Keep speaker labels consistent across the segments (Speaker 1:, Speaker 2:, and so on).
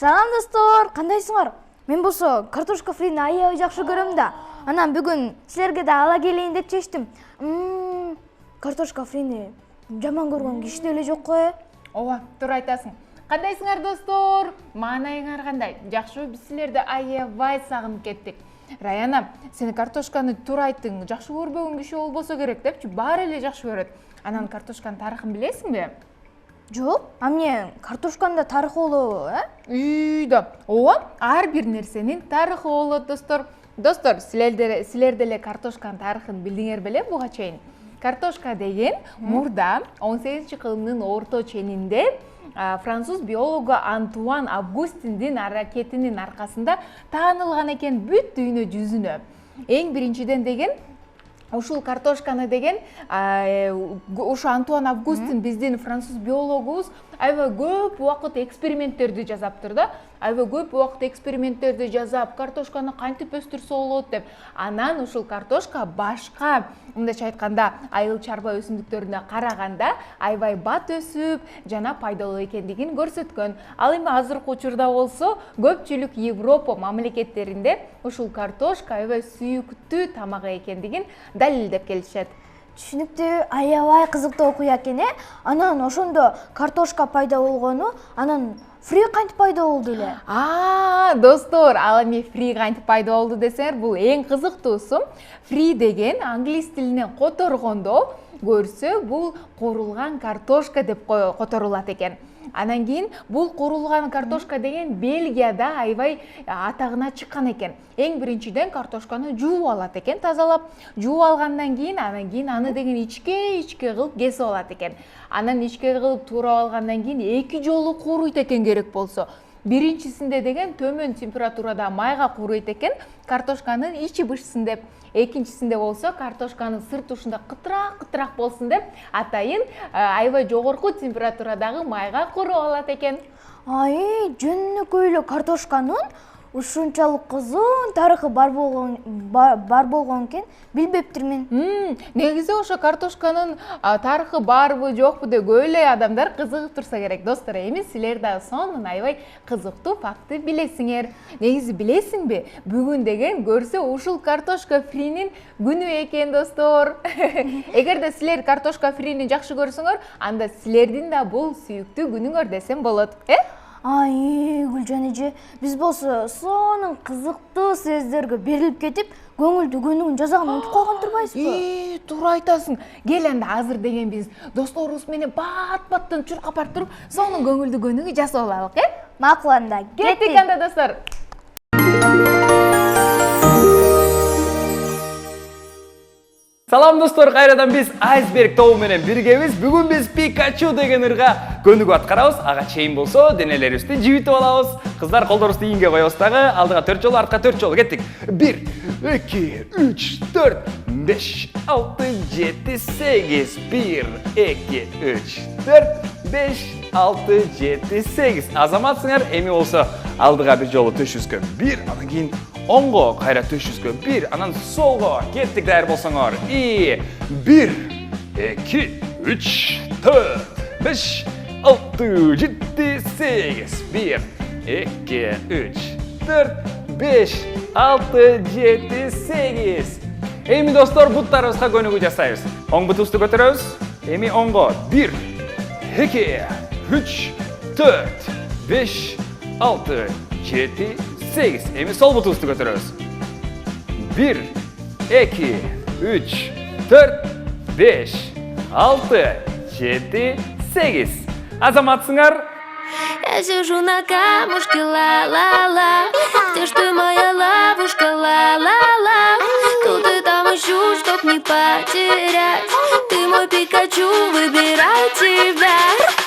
Speaker 1: Салам достор, кандайсыңар? Мен болсо картошка фрини аябай жакшы көрөм да. Анан бүгүн силерге да ала келейин деп чечтим. Картошка фрини жаман көргөн киши деле жок го.
Speaker 2: Ооба, туура айтасың. Кандайсыңар достор? Маанайыңар кандай? Жакшыбы? Биз силерди аябай сагынып кеттик. Раяна, сени картошканы туура айттың. Жакшы көрбөгөн киши болбосо керек депчи, баары эле жакшы көрөт. Анан картошканын тарыхын билесиңби?
Speaker 1: Жок, эмне картошканда тарыхы болобу,
Speaker 2: Үйдө. Ооба, ар бир нерсенин тарыхы болот достор. Достор, силер деле картошканын тарыхын билдиңер беле буга чейин? Картошка деген мурда 18-кылымдын орто ченинде француз биологу Антуан Августиндин аракетинин аркасында таанылган экен бүт дүйнө жүзүнө. Эң биринчиден деген ушул картошканы деген ушу Антуан Августин биздин француз биологубуз аябай көп убакыт эксперименттерди жасаптыр да. Аябай көп убакыт эксперименттерди жасап, картошканы кантип өстүрсө болот деп. Анан ушул картошка башка, мындайча айтканда, айыл чарба өсүмдүктөрүнө караганда аябай бат өсүп, жана пайдалуу экендигин көрсөткөн. Ал эми азыркы учурда болсо, көпчүлүк Европа мамлекеттеринде ушул картошка аябай сүйүктүү тамак экендигин далилдеп келишет.
Speaker 1: Түшүнүктүү, аябай кызыктуу окуя экен, Анан ошондо картошка пайда болгону, анан фри кантип пайда болду эле?
Speaker 2: Достор, ал эми фри кантип пайда болду десеңер, бул эң кызыктуусу. Фри деген англис тилинен которгондо көрсө, бул куурулган картошка деп которулат экен. Анан кийин бул куурулган картошка деген Бельгияда аябай атагына чыккан экен. Эң биринчиден картошканы жууп алат экен, тазалап. Жууп алгандан кийин аны деген ичке кылып кесип алат экен. Анан ичке кылып туурап алгандан кийин 2 жолу кууруйт экен керек болсо. Биринчисинде деген төмөн температурада майга кууруйт экен, картошканын ичи бышсын деп. Экинчисинде болсо картошканын сырты ушунда кытыраак болсун деп, атайын аябай жогорку температурадагы майга кууруп алат экен.
Speaker 1: Жөнүнөкөй эле картошканын ушунчалык узун тарыхы бар болгон экен, билбептирмин.
Speaker 2: Негизи ошо картошканын тарыхы барбы, жокпу деп көп эле адамдар кызыгып турса керек, достор. Эми силер да сонун аябай кызыктуу факты билесиңер. Негизи билесиңби? Бүгүн деген көрсө ушул картошка фринин күнү экен, достор. Эгерде силер картошка фрини жакшы көрсөңөр, анда силердин да бул сүйүктүү күнүңөр десем болот,
Speaker 1: Гүлжан эже, биз болсо сонун кызыктуу сөздөргө берилип кетип, көңүлдүү күнүн жазагын унутуп калган турбайсызбы?
Speaker 2: Туура айтасың. Кел анда азыр деген биз досторубуз менен бат-баттан чуркап барып туруп, сонун көңүлдүү күнүгү жасап алалык,
Speaker 1: Макул анда,
Speaker 2: кеттик анда достор.
Speaker 3: Салам достор, кайрадан биз Айсберг тобу менен биргебиз. Бүгүн биз Пикачу деген ырга көнүгүп аткарабыз. Ага чейин болсо денелерибизди жибитип алабыз. Кыздар колдорубузду ийинге коебуз дагы. Алдыга 4 жолу, артка 4 жолу. Кеттик. 1, 2, 3, 4, 5, 6, 7, 8. 1, 2, 3, 4, 5, 6, 7, 8. Азаматсыңар, эми болсо алдыга бир жолу төшүбүзгө 1, анан кийин оңго кайра төшүбүзгө 1, анан солго. Кеттик, даяр болсоңор. 1, 2, 3, 4, 5, 6, 7, 8. 1, 2, 3, 4, 5, 6, 7, 8. Эми достор, буттарыбызга көнүгүү жасайбыз. Оң бутубузду көтөрөбүз. Эми оңго 1, 2, 3, 4, 5, 6, 7, 8. Эми сол бутубузду көтөрөбүз. 1, 2, 3, 4, 5, 6, 7, 8. Азаматсыңар?
Speaker 4: Я сижу на камушке, ла-ла-ла. Где ж ты, моя ловушка, ла-ла-ла. Тут и там ищу, чтоб не потерять. Ты мой Пикачу, выбирай тебя.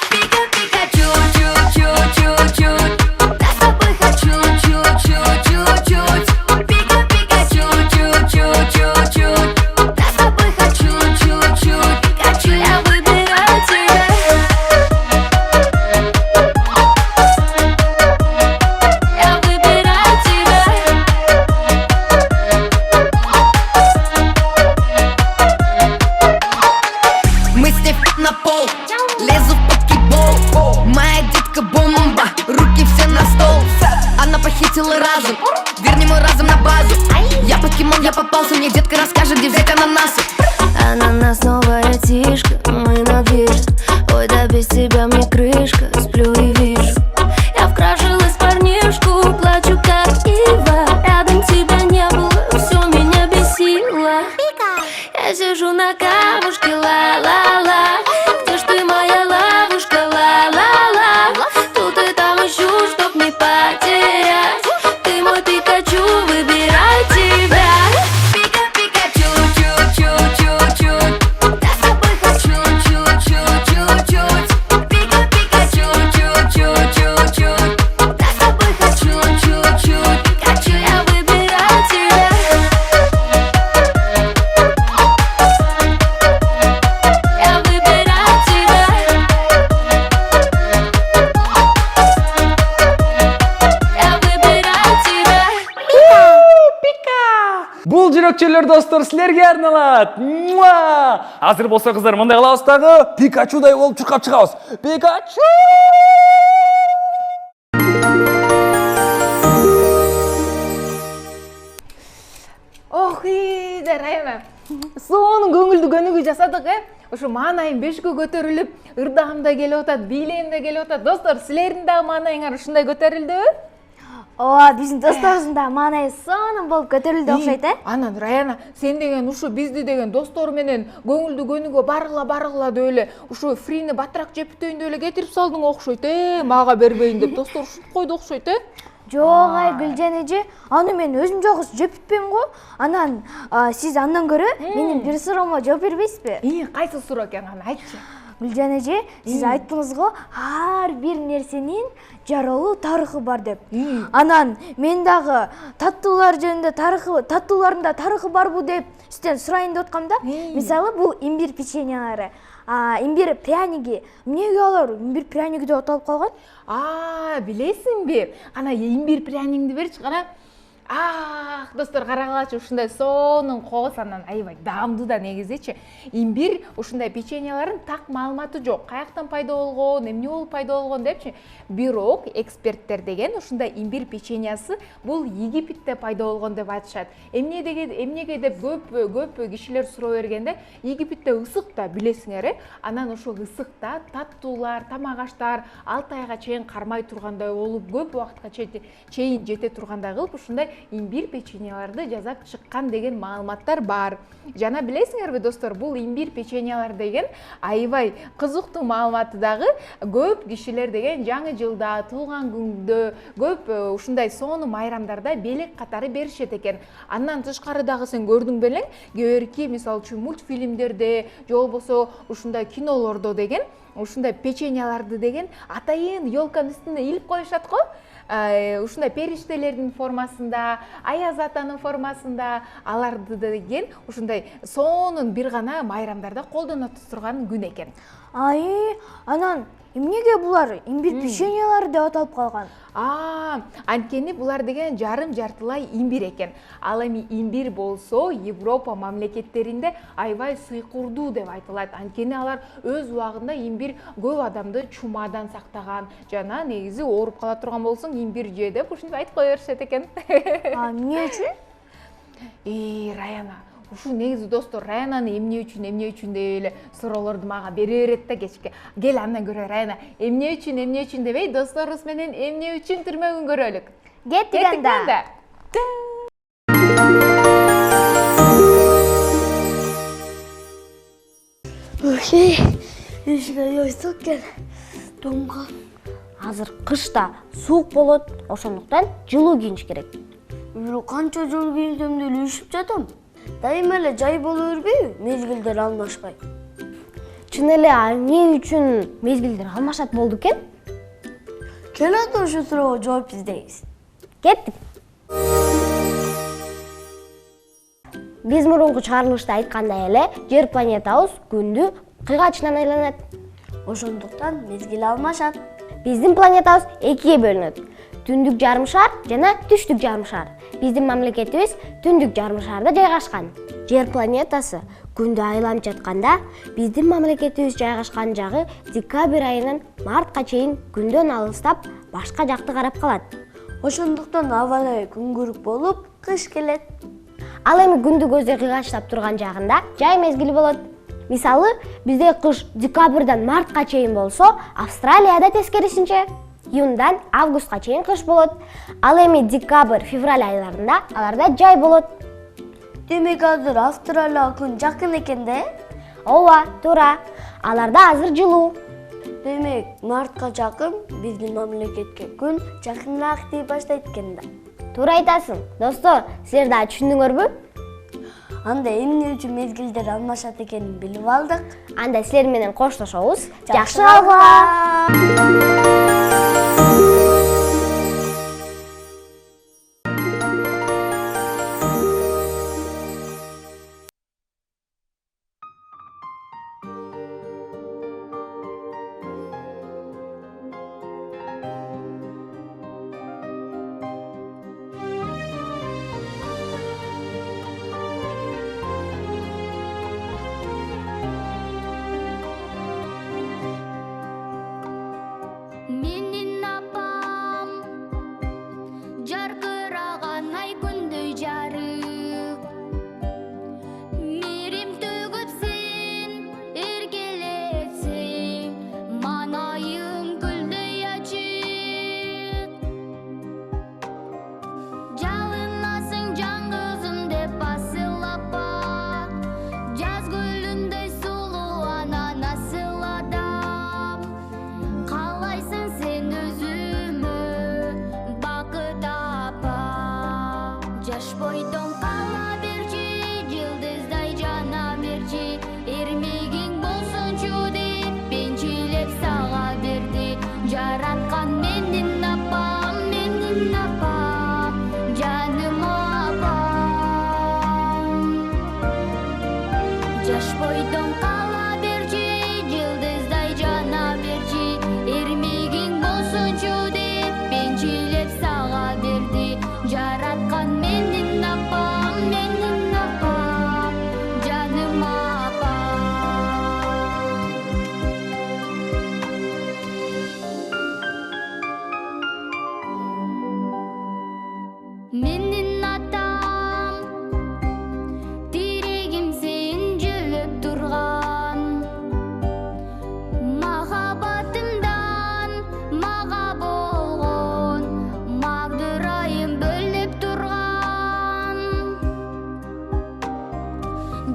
Speaker 4: Пика-пикачу, чу-чу-чу-чуть. Я с тобой хочу, чу-чу-чу-чуть. Пика-пикачу, чу-чу-чу-чуть. Я с тобой хочу, чу-чуть. Пикачу, я выбираю тебя.
Speaker 5: На пол,
Speaker 4: Я сижу на камушке, ла-ла-ла. Где ж ты, моя ловушка, ла-ла-ла. Тут и там ищу, чтоб не потерять. Ты мой Пикачу, выбираю тебя. Пика-пикачу, чу-чу-чу-чуть. Я с тобой хочу, чу-чу-чу-чуть. Пика-пикачу, чу-чу-чу-чуть. Я с тобой хочу, чу-чуть. Пикачу, я выбираю тебя. Я выбираю тебя. Я выбираю тебя.
Speaker 3: Бул жүрөкчөлөр достор силерге арналат. Азыр болсо кыздар мындай кылабыз дагы Пикачудай болуп чуркап чыгабыз. Пикачу!
Speaker 2: Ох, Райана. Сонун көңүлдүү көнүгүү жасадык, Ушу маанайым 5ке көтөрүлүп, ырдагым да келип атат, бийлегим да келип атат. Достор, силердин дагы маанайыңар ушундай көтөрүлдүбү?
Speaker 1: Ооба, биздин досторубуздун да маанайы сонун болуп көтөрүлдү окшойт,
Speaker 2: Анан Раяна, сен деген ушу бизди деген достор менен көңүлдүү көнүгүү баргыла деп эле ушу фрини батыраак жеп бүтөйүн деп эле кетирип салдың окшойт, Мага бербейин деп достор ушинтип койду окшойт,
Speaker 1: Жок, Гүлжан эже, аны мен өзүм жогус жеп бүтпөйм го. Анан сиз андан көрө менин бир суроомо жооп бербейсизби?
Speaker 2: Кайсы суроо экен, аны айтчы.
Speaker 1: Гүлжан эже, сиз айттыңыз го, ар бир нерсенин жаралуу тарыхы бар деп. Анан мен дагы таттуулар жөнүндө таттуулардын да тарыхы барбы деп сизден сурайын деп аткам да. Мисалы, бул имбирь печеньялары, имбирь пряники. Эмнеге алар имбирь пряники деп аталып калган?
Speaker 2: Билесиңби? Кана имбирь пряниңди берчи, кана. Достор, карагылачы, ушундай сонун кооз, анан аябай даамдуу да негизичи. Имбирь ушундай печеньялардын так маалыматы жок. Каяктан пайда болгон, эмне болуп пайда болгон депчи. Бирок эксперттер деген ушундай имбирь печеньясы бул Египетте пайда болгон деп айтышат. Эмнеге деп көп кишилер суроо бергенде, Египетте ысык да, билесиңер, анан ошол ысыкта таттуулар, тамак аштар 6 айга чейин кармай тургандай болуп, көп убакытка чейин жете тургандай кылып ушундай имбирь печеньяларды жасап чыккан деген маалыматтар бар. Жана билесиңерби достор, бул имбирь печеньялар деген аябай кызыктуу маалыматы дагы көп кишилер деген жаңы жылда, туулган күндө, көп ушундай сонун майрамдарда белек катары беришет экен. Андан тышкары дагы сен көрдүң белең, кээ мисалы үчүн мультфильмдерде, же болбосо ушундай кинолордо деген ушундай печеньяларды деген атайын ёлканын үстүнө илип коюшат го. Ушундай периштелердин формасында, Аяз атанын формасында, аларды деген ушундай сонун бир гана майрамдарда колдоно турган күн экен.
Speaker 1: Анан эмнеге булар имбирь печеньялары деп аталып калган?
Speaker 2: Анткени булар деген жарым жартылай имбирь экен. Ал эми имбирь болсо Европа мамлекеттеринде аябай сыйкурдуу деп айтылат. Анткени алар өз убагында имбирь көп адамды чумадан сактаган, жана негизи ооруп кала турган болсоң имбирь же деп ушинтип айтып кое беришет экен.
Speaker 1: Эмне үчүн?
Speaker 2: Раяна, ушу негизи достор, Раянаны эмне үчүн деп эле суроолорду мага бере берет да кечке. Кел андан көрө Раяна, эмне үчүн дебей, досторубуз менен эмне үчүн түрмөгүн көрөлүк.
Speaker 1: Кеттик анда.
Speaker 5: Азыр кышта суук болот, ошондуктан жылуу кийиш керек.
Speaker 6: Канча жыл кийсем деле üşүп жатам. Дайыма эле жай боло бербейби? Мезгилдер алмашпай.
Speaker 5: Чын эле эмне үчүн мезгилдер алмашат болду экен?
Speaker 6: Кел анда ошо суроого жооп издейбиз.
Speaker 5: Кеттик. Биз мурунку чыгарылышта айткандай эле, жер планетабыз күндү кыйгачынан айланат.
Speaker 6: Ошондуктан мезгил алмашат.
Speaker 5: Биздин планетабыз экиге бөлүнөт. Түндүк жарым шар жана түштүк жарым шар. Биздин мамлекетибиз түндүк жарым шарда жайгашкан. Жер планетасы күндү айланып жатканда, биздин мамлекетибиз жайгашкан жагы декабрь айынан мартка чейин күндөн алыстап, башка жакты карап калат.
Speaker 6: Ошондуктан абалай күнгүрүк болуп, кыш келет.
Speaker 5: Ал эми күндү көздөй кыйгачтап турган жагында жай мезгили болот. Мисалы, бизде кыш декабрдан мартка чейин болсо, Австралияда тескерисинче июндан августка чейин кыш болот. Ал эми декабрь, февраль айларында аларда жай болот.
Speaker 6: Демек азыр Австралияга күн жакын экен да?
Speaker 5: Ооба, туура. Аларда азыр жылуу.
Speaker 6: Демек, мартка жакын биздин мамлекетке күн жакыныраак тип баштайт экен да.
Speaker 5: Туура айтасың. Достор, силер да түшүндүңөрбү?
Speaker 6: Анда эмне үчүн мезгилдер алмашат экенин билип алдык.
Speaker 5: Анда силер менен коштошобуз. Жакшы калгыла.
Speaker 4: Менин апам жаркыраган ай күндөй жарык, мээрим төгүп сен эргелетсең, манайым гүлдөй ачык. Жалынасың жаңгызым деп асылапа, жаз гүлүндөй сулуу анан асыладам. Қалайсың сен өзүмө бакыт апа, жаш бойдон кала берчи, жылдыздай жана берчи, эрмегиң болсунчу деп бенчилеп сага берди. Жараткан менин апам, жаным апам. Жаш бойдон кала берчи, жылдыздай жана берчи, эрмегиң болсунчу деп бенчилеп сага берди. Жараткан менин апам, жаным апам. Менин атам тирегим сен жөлөп турган, махаббатымдан мага болгон магдырайым бөлүп турган.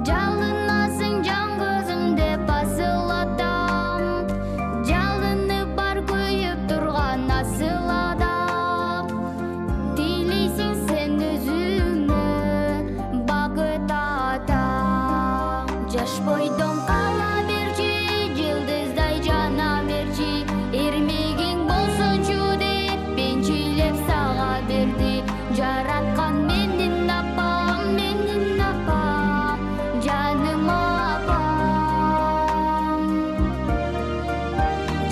Speaker 4: Жалынасың жаңгызым деп асылатам, жалыны бар күйүп турган асыладам. Тилейсиң сен өзүңө бакыт ата, жаш бойдон кала берчи, жылдыздай жана берчи, эрмегиң болсунчу деп бенчилеп сага берди. Жараткан менин апам, жаным апам.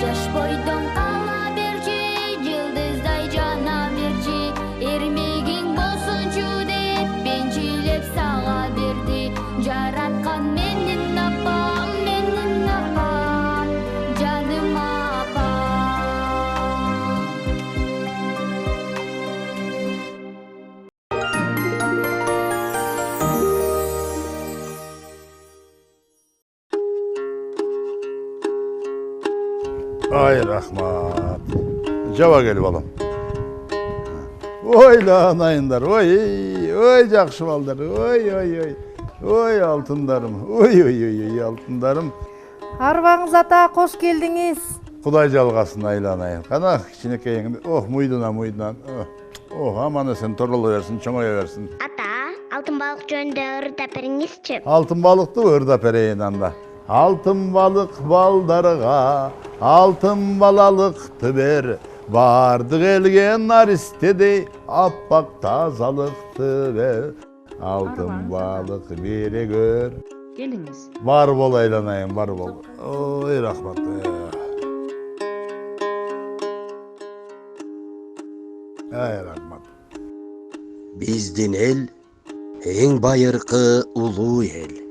Speaker 4: Жаш бойдон кала берчи, жылдыздай жана берчи, эрмегиң болсунчу деп бенчилеп сага берди. Жараткан менин апам, жаным апам.
Speaker 7: Ay rahmat. Жаба кел балам. Ойланайындар. Ой, жакшы балдар. Ой, алтындарым. Ой, алтындарым.
Speaker 8: Арбаңыз ата, кош келдиңиз.
Speaker 7: Кудай жалгасын айланайын. Кана кичинекейиңди. Муйдунан. Аман эсен торголо берсин, чоңое берсин.
Speaker 5: Ата, алтын балык жөнүндө ырдап бериңизчи.
Speaker 7: Алтын балыкты ырдап берейин анда. Алтын балык балдарга, алтын балалыкты бер. Бардык элге наристедей, аппак тазалыкты бер. Алтын балык бере көр.
Speaker 9: Келиңиз.
Speaker 7: Бар бол айланайын, бар бол. Ой, рахмат. Ай, рахмат.
Speaker 10: Биздин эл эң байыркы улуу эл.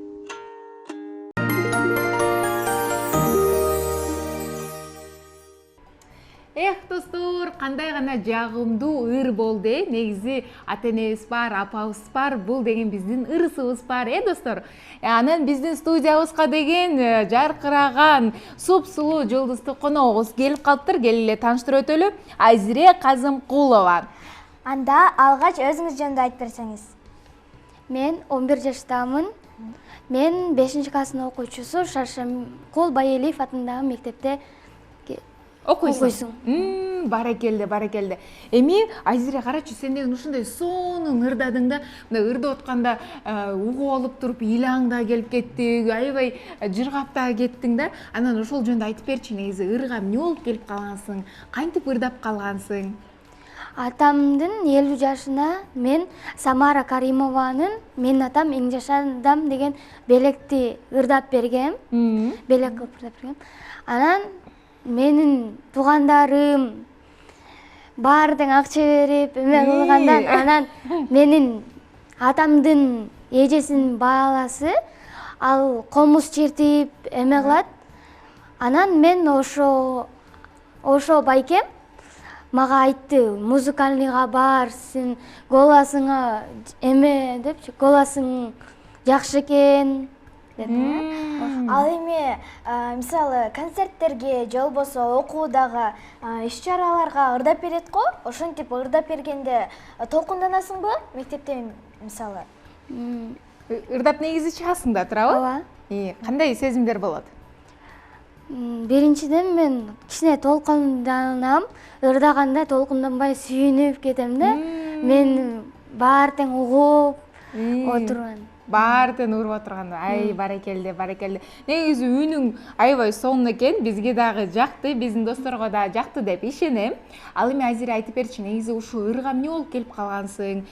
Speaker 2: Достор, кандай гана жагымдуу ыр болду. Негизи ата-энебиз бар, апабыз бар, бул деген биздин ырысыбыз бар, достор. Анан биздин студиябызга деген жаркыраган суп-сулуу жылдыздуу коногубуз келип калыптыр. Кел эле тааныштырып өтөлү. Айзире Казымкулова.
Speaker 1: Анда алгач өзүңүз жөнүндө айтып берсеңиз. Мен 11 жаштамын. Мен 5 класстын окуучусу Шаршемкул Байелиев атындагы мектепте окуйсуң.
Speaker 2: Баракелде, баракелде. Эми Айзире карачы, сен деген ушундай сонун ырдадың да, мындай ырдап атканда угуп алып туруп ыйлаң да келип кетти, аябай жыргап да кеттиң да. Анан ошол жөнүндө айтып берчи, негизи ырга эмне болуп келип калгансың? Кантип ырдап калгансың?
Speaker 1: Атамдын 50 жашына мен Самара Каримованын "Мен атам эң жаш адам" деген белекти ырдап бергем. Белек кылып ырдап бергем. Анан менин туугандарым баардык акча берип эме кылгандан анан менин атамдын эжесинин баласы ал комуз чертип эме кылат. Анан мен ошо байкем мага айтты, музыкальныйга бар, сен голосуңа эме депчи, голосуң жакшы экен деп.
Speaker 9: Ал эми мисалы концерттерге же болбосо окуудагы иш-чараларга ырдап берет го. Ошентип ырдап бергенде толкунданасыңбы мектепте мисалы?
Speaker 2: Ырдап негизи чыгасың да, туурабы?
Speaker 1: Ооба.
Speaker 2: Кандай сезимдер болот?
Speaker 1: Биринчиден мен кичине толкунданам, ырдаганда толкунданбай сүйүнүп кетем да. Мен баардык угуп отурган.
Speaker 2: Баардын уруп отурганда, ай баракелде, баракелде. Негизи үнүң аябай сонун экен, бизге дагы жакты, биздин досторго да жакты деп ишенем. Ал эми Айзире айтып берчи, негизи ушу ырга эмне болуп келип калгансың?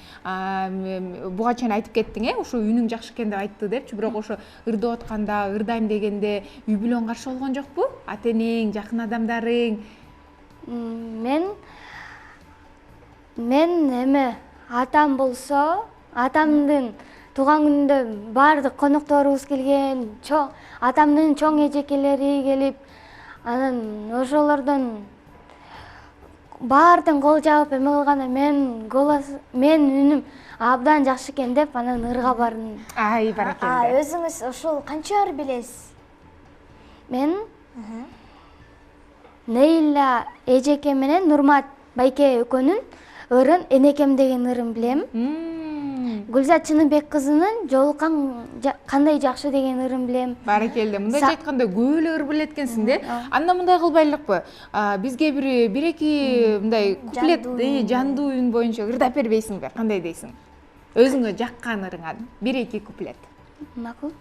Speaker 2: Буга чейин айтып кеттиң, ушу үнүң жакшы экен деп айтты депчи, бирок ошо ырдап атканда, ырдайм дегенде үй бүлөң каршы болгон жокпу? Ата-энең, жакын адамдарың?
Speaker 1: Мен эме атам болсо, атамдын туган күнүндө баардык конокторубуз келген, атамдын чоң эжекелери келип, анан ошолордон баардык кол жаап эме кылганда мен үнүм абдан жакшы экен деп анан ырга бардым.
Speaker 2: Ай баракелде.
Speaker 9: Өзүңүз ошол канча ыр билесиз?
Speaker 1: Мен Нейла эжеке менен Нурмат байке экөөнүн ырын Энекем деген ырын билем. Гүлзат Чыныбек кызынын Жолуккан кандай жакшы деген ырын билем.
Speaker 2: Баракелде. Мындайча айтканда көп эле ыр билет экенсиң да. Анда мындай кылбайлыкпы? Бизге бир эки мындай куплет, жандуу үн боюнча ырдап бербейсиңби? Кандай дейсиң? Өзүңө жаккан ырыңан бир эки куплет.
Speaker 1: Макул.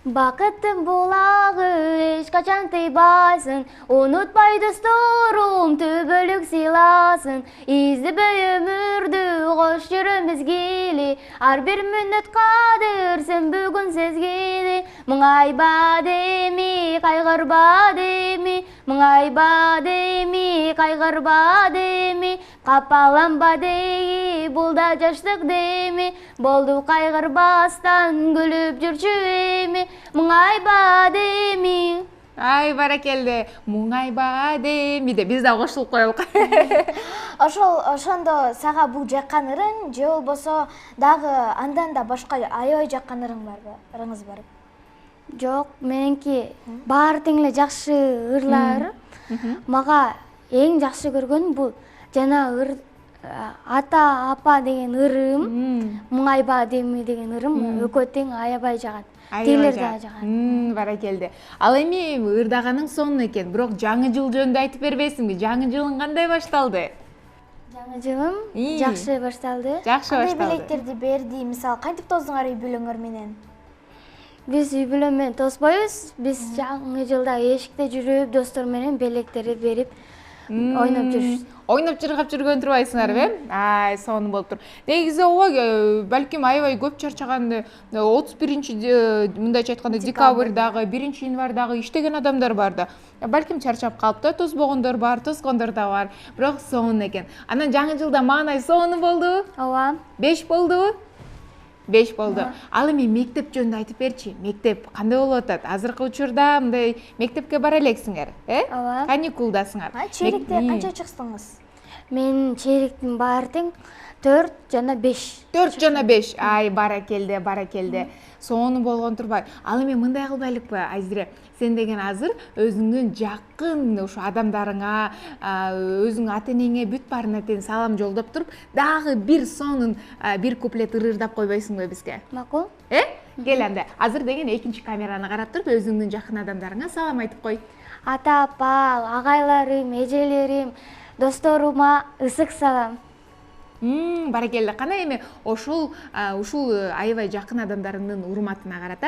Speaker 1: Бакыттын булагы эч качан тыйбайсың, унутпай досторум түбөлүк сыйласын. Издебей өмүрдү кош жүрө мезгили, ар бир мүнөт кадыр сен бүгүн сезгили. Мыңайба деми, кайгырба деми, мыңайба деми, кайгырба деми, капаланба деги, бул да жаштык деми, болду кайгырбастан күлүп жүрчү эми. Мыңайба деми.
Speaker 2: Ай баракелде. Мыңайба деми де биз да кошулуп коелук.
Speaker 9: Ошондо сага бул жаккан ырың же болбосо дагы андан да башка аябай жаккан ырыңыз барбы?
Speaker 1: Жок, меники баары тең эле жакшы ырлар. Мага эң жакшы көргөн бул жана ата апа деген ырым, мыңайба деми деген ырым экөө тең аябай жагат. Тилер да жагат.
Speaker 2: Баракелде. Ал эми ырдаганың сонун экен, бирок жаңы жыл жөнүндө айтып бербейсиңби? Жаңы жылың кандай башталды?
Speaker 1: Жаңы жылым жакшы башталды.
Speaker 2: Жакшы башталды.
Speaker 9: Кандай белектерди берди? Мисалы, кантип тоздуңар үй бүлөңөр менен?
Speaker 1: Биз үй бүлө менен тоспойбуз. Биз жаңы жылда эшикте жүрүп, достор менен белектерди берип ойноп жүрүбүз.
Speaker 2: Ойноп жыргап жүргөн турбайсыңарбы? Ай, сонун болуп тур. Негизи ооба, балким аябай көп чарчаганды 31 мындайча айтканда декабрдагы, 1 январдагы иштеген адамдар бар да. Балким чарчап калып да, тозбогондор бар, тозгондор да бар. Бирок сонун экен. Анан жаңы жылда маанай сонун болду?
Speaker 1: Ооба.
Speaker 2: 5 болдубу? 5 болду. Ал эми мектеп жөнүндө айтып берчи. Мектеп кандай болуп атат? Азыркы учурда мындай мектепке бара элексиңер,
Speaker 1: Ооба.
Speaker 2: Каникулдасыңар.
Speaker 9: Чейректе канча чыксыңыз?
Speaker 1: Мен чейректин баары тең
Speaker 9: 4 жана 5.
Speaker 2: 4 жана 5. Ай, баракелде. Сону болгон турбай. Ал эми мындай кылбайлыкпы, Айзире? Сен деген азыр өзүңдүн жакын ушу адамдарыңа, өзүңүн ата-энеңе бүт баарына тең салам жолдоп туруп, дагы бир сонун бир куплет ырырдап койбойсуңбу бизге?
Speaker 9: Макул?
Speaker 2: Кел анда. Азыр деген экинчи камераны карап туруп, өзүңдүн жакын адамдарыңа салам айтып кой.
Speaker 9: Ата, апа, агайларым, эжелерим, досторума ысык салам.
Speaker 2: Баракелде. Кандай эми ушул аябай жакын адамдарыңдын урматына карата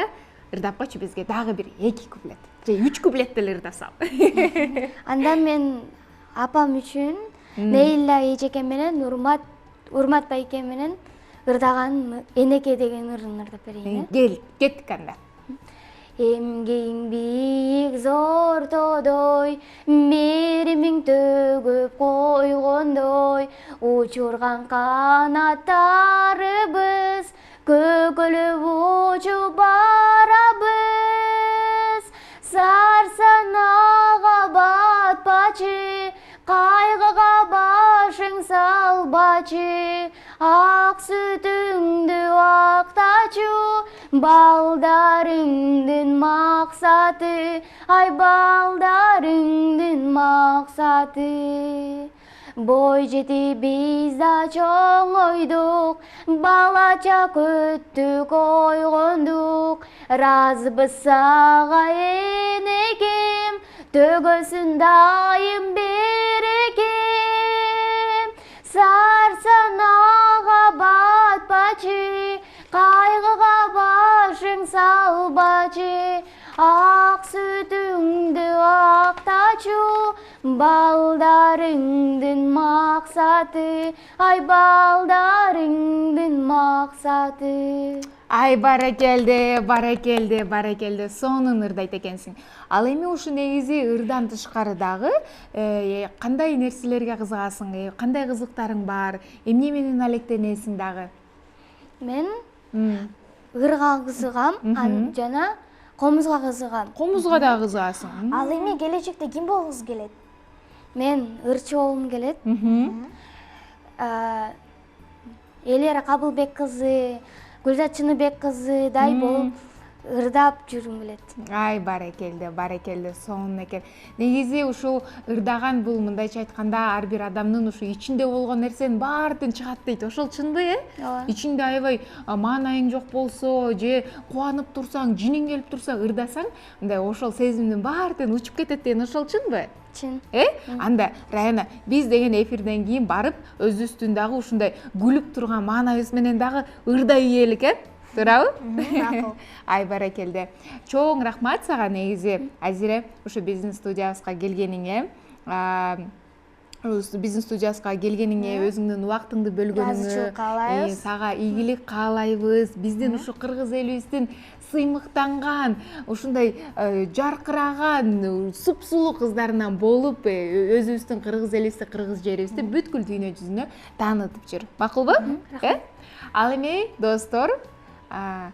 Speaker 2: ырдап койчу бизге дагы бир 2 куплет. Же 3 куплет деле ырдап сал.
Speaker 9: Андан мен апам үчүн Нейла эжеке менен Урмат байке менен ырдаган Энеке деген ырын ырдап берейин.
Speaker 2: Кеттик анда.
Speaker 9: Эмгең бийик зор тоодой, меримиң төгүп койгондой, учурган канаттарыбыз, көкөлүп учуп барабыз. Сар санага батпачы, кайгыга башың салбачы, ак сүтүңдү актачу, балдарыңдын максаты, ай балдарыңдын максаты. Бой жетип биз да чоңойдук, балача көттүк ойгондук, ыраазыбыз сага энекем, төгөсүн дайым берекем. Сар санага батпачы, кайгыга башың салбачы, ак сүтүңдү актачу, балдарыңдын максаты, ай балдарыңдын максаты.
Speaker 2: Ай, баракелде, сонун ырдайт экенсиң. Ал эми ушу негизи ырдан тышкары дагы кандай нерселерге кызыгасың, кандай кызыктарың бар, эмне менен алектенесиң дагы?
Speaker 9: Мен ырга кызыгам, жана комузга кызыгам.
Speaker 2: Комузга да кызыгасың.
Speaker 1: Ал эми келечекте ким болгуңуз келет?
Speaker 9: Мен ырчы болгум келет. Элера Кабылбек кызы, Гүлзат Чыныбек кызы дай болуп ырдап жүргүм келет.
Speaker 2: Ай, баракелде, сонун экен. Негизи ушул ырдаган бул мындайча айтканда ар бир адамдын ушу ичинде болгон нерсенин баардын чыгат дейт. Ошол чынбы,
Speaker 9: Ооба.
Speaker 2: Ичинде аябай маанайың жок болсо, же кубанып турсаң, жиниң келип турса, ырдасаң, мындай ошол сезимдин баардын учуп кетет деген ошол чынбы?
Speaker 9: Чын.
Speaker 2: Анда Раяна, биз деген эфирден кийин барып өзүбүздүн дагы ушундай күлүп турган маанайыбыз менен дагы ырдай ийелик, туурабы? Ай, баракелде. Чоң рахмат сага негизи, Азире, ушу биздин студиябызга келгениңе. Биздин студиябызга келгениңе, өзүңдүн убактыңды бөлгөнүңө сага ийгилик каалайбыз. Биздин ушу кыргыз элибиздин сыймыктанган, ушундай жаркыраган, супсулуу кыздарынан болуп, өзүбүздүн кыргыз элибизди, кыргыз жерибизди бүткүл дүйнө жүзүнө таанытып жүр. Макулбу? Ал эми достор, анан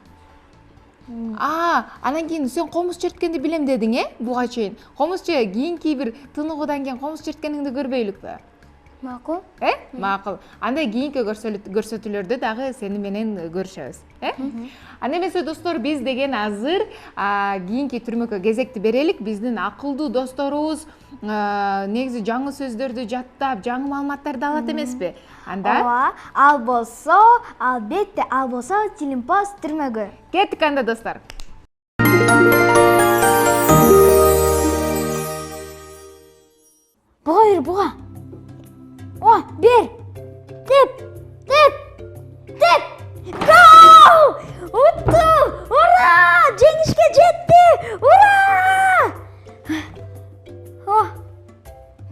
Speaker 2: кийин сен комуз черткенди билем дедиң, буга чейин. Комуз кийинки бир тыныгуудан кийин комуз черткениңди көрбөйлүкпү?
Speaker 9: Макул.
Speaker 2: Макул. Анда кийинки көрсөтүүлөрдө дагы сени менен көрүшөбүз. Анда эмесе достор, биз деген азыр кийинки түрмөккө кезекти берелик. Биздин акылдуу досторубуз негизи жаңы сөздөрдү жаттап, жаңы маалыматтарды алат эмеспи? Анда
Speaker 1: Ооба, ал болсо, албетте, ал болсо Тилимпоз түрмөгө.
Speaker 2: Кеттик анда достор.
Speaker 1: Буга бер, буга. Бер. Теп. Гол! Утту! Ура! Жеңишке жетти! Ура!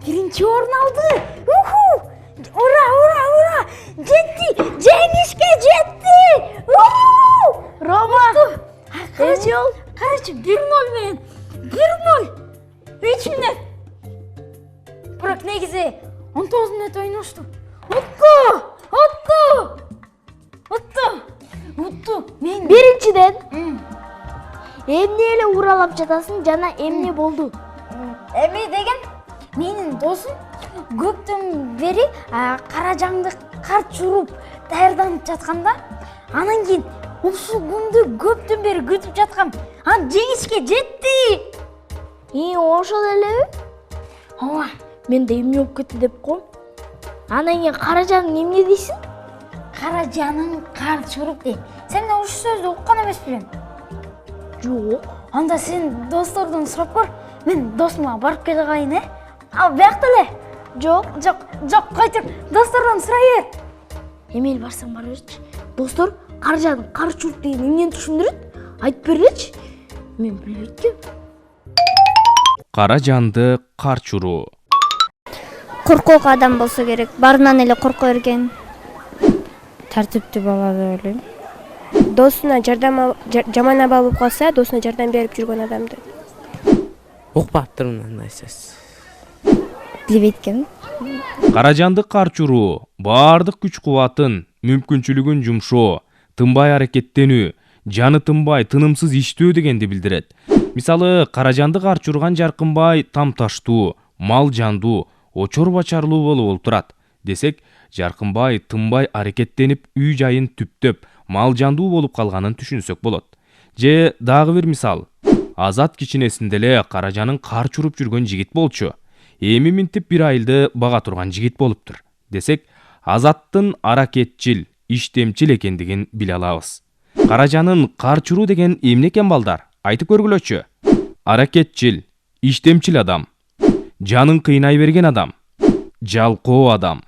Speaker 1: Биринчи орун алды. Ура! Жетти! Жеңишке жетти! Рома! Карачы, 1-0 менен. 1-0. 3 мүнөт. Бирок негизи 19 мүнөт ойношту. Утту. Мен биринчиден эмне эле уралап жатасың жана эмне болду? Эми деген менин досум көптөн бери Каражаңдык карт чуруп даярданып жатканда, анан кийин ушул күндү көптөн бери күтүп жаткам. Анан жеңишке жетти.
Speaker 5: Ошол элеби?
Speaker 1: Ооба, менде эмне болуп кетти деп коем. Анан кийин Каражаның эмне дейсиң? Каражаның карт чуруп дейм. Сен ушул сөздү уккан эмес белем? Жок. Анда сен достордон сурап көр. Мен досума барып келе кайын, Ал биякта эле. Жок, кой тур. Достордон сурай бер. Эмел барсаң бара берчи. Достор, Каражаның карт чуруп деген эмнени түшүндүрөт? Айтып бергилечи. Мен билбейт экенмин.
Speaker 3: Каражанды карт чуруу.
Speaker 9: Коркок адам болсо керек. Барынан эле корко берген.
Speaker 8: Тартиптүү бала деп ойлойм.
Speaker 5: Досуна жаман аба болуп калса, досуна жардам берип жүргөн адамды.
Speaker 11: Укпаптырмын андай сөз.
Speaker 9: Билбейт экенмин.
Speaker 3: Каражанды карт чуруу баардык күч кубатын, мүмкүнчүлүгүн жумшоо, тынбай аракеттенүү, жаны тынбай тынымсыз иштөө дегенди билдирет. Мисалы, Каражанды карт чурган Жаркынбай тамташтуу, мал жандуу, очор бачарлуу болуп олтурат десек, Жаркынбай тынбай аракеттенип үй жайын түптөп, мал жандуу болуп калганын түшүнсөк болот. Же дагы бир мисал. Азат кичинесинде эле Каражанын карт чуруп жүргөн жигит болчу. Эми минтип бир айылды бага турган жигит болуптур десек, Азаттын аракетчил, иштемчил экендигин биле алабыз. Каражанын карт чуруу деген эмне экен балдар? Айтып көргүлөчү. Аракетчил, иштемчил адам, жанын кыйнай берген адам, жалкоо адам.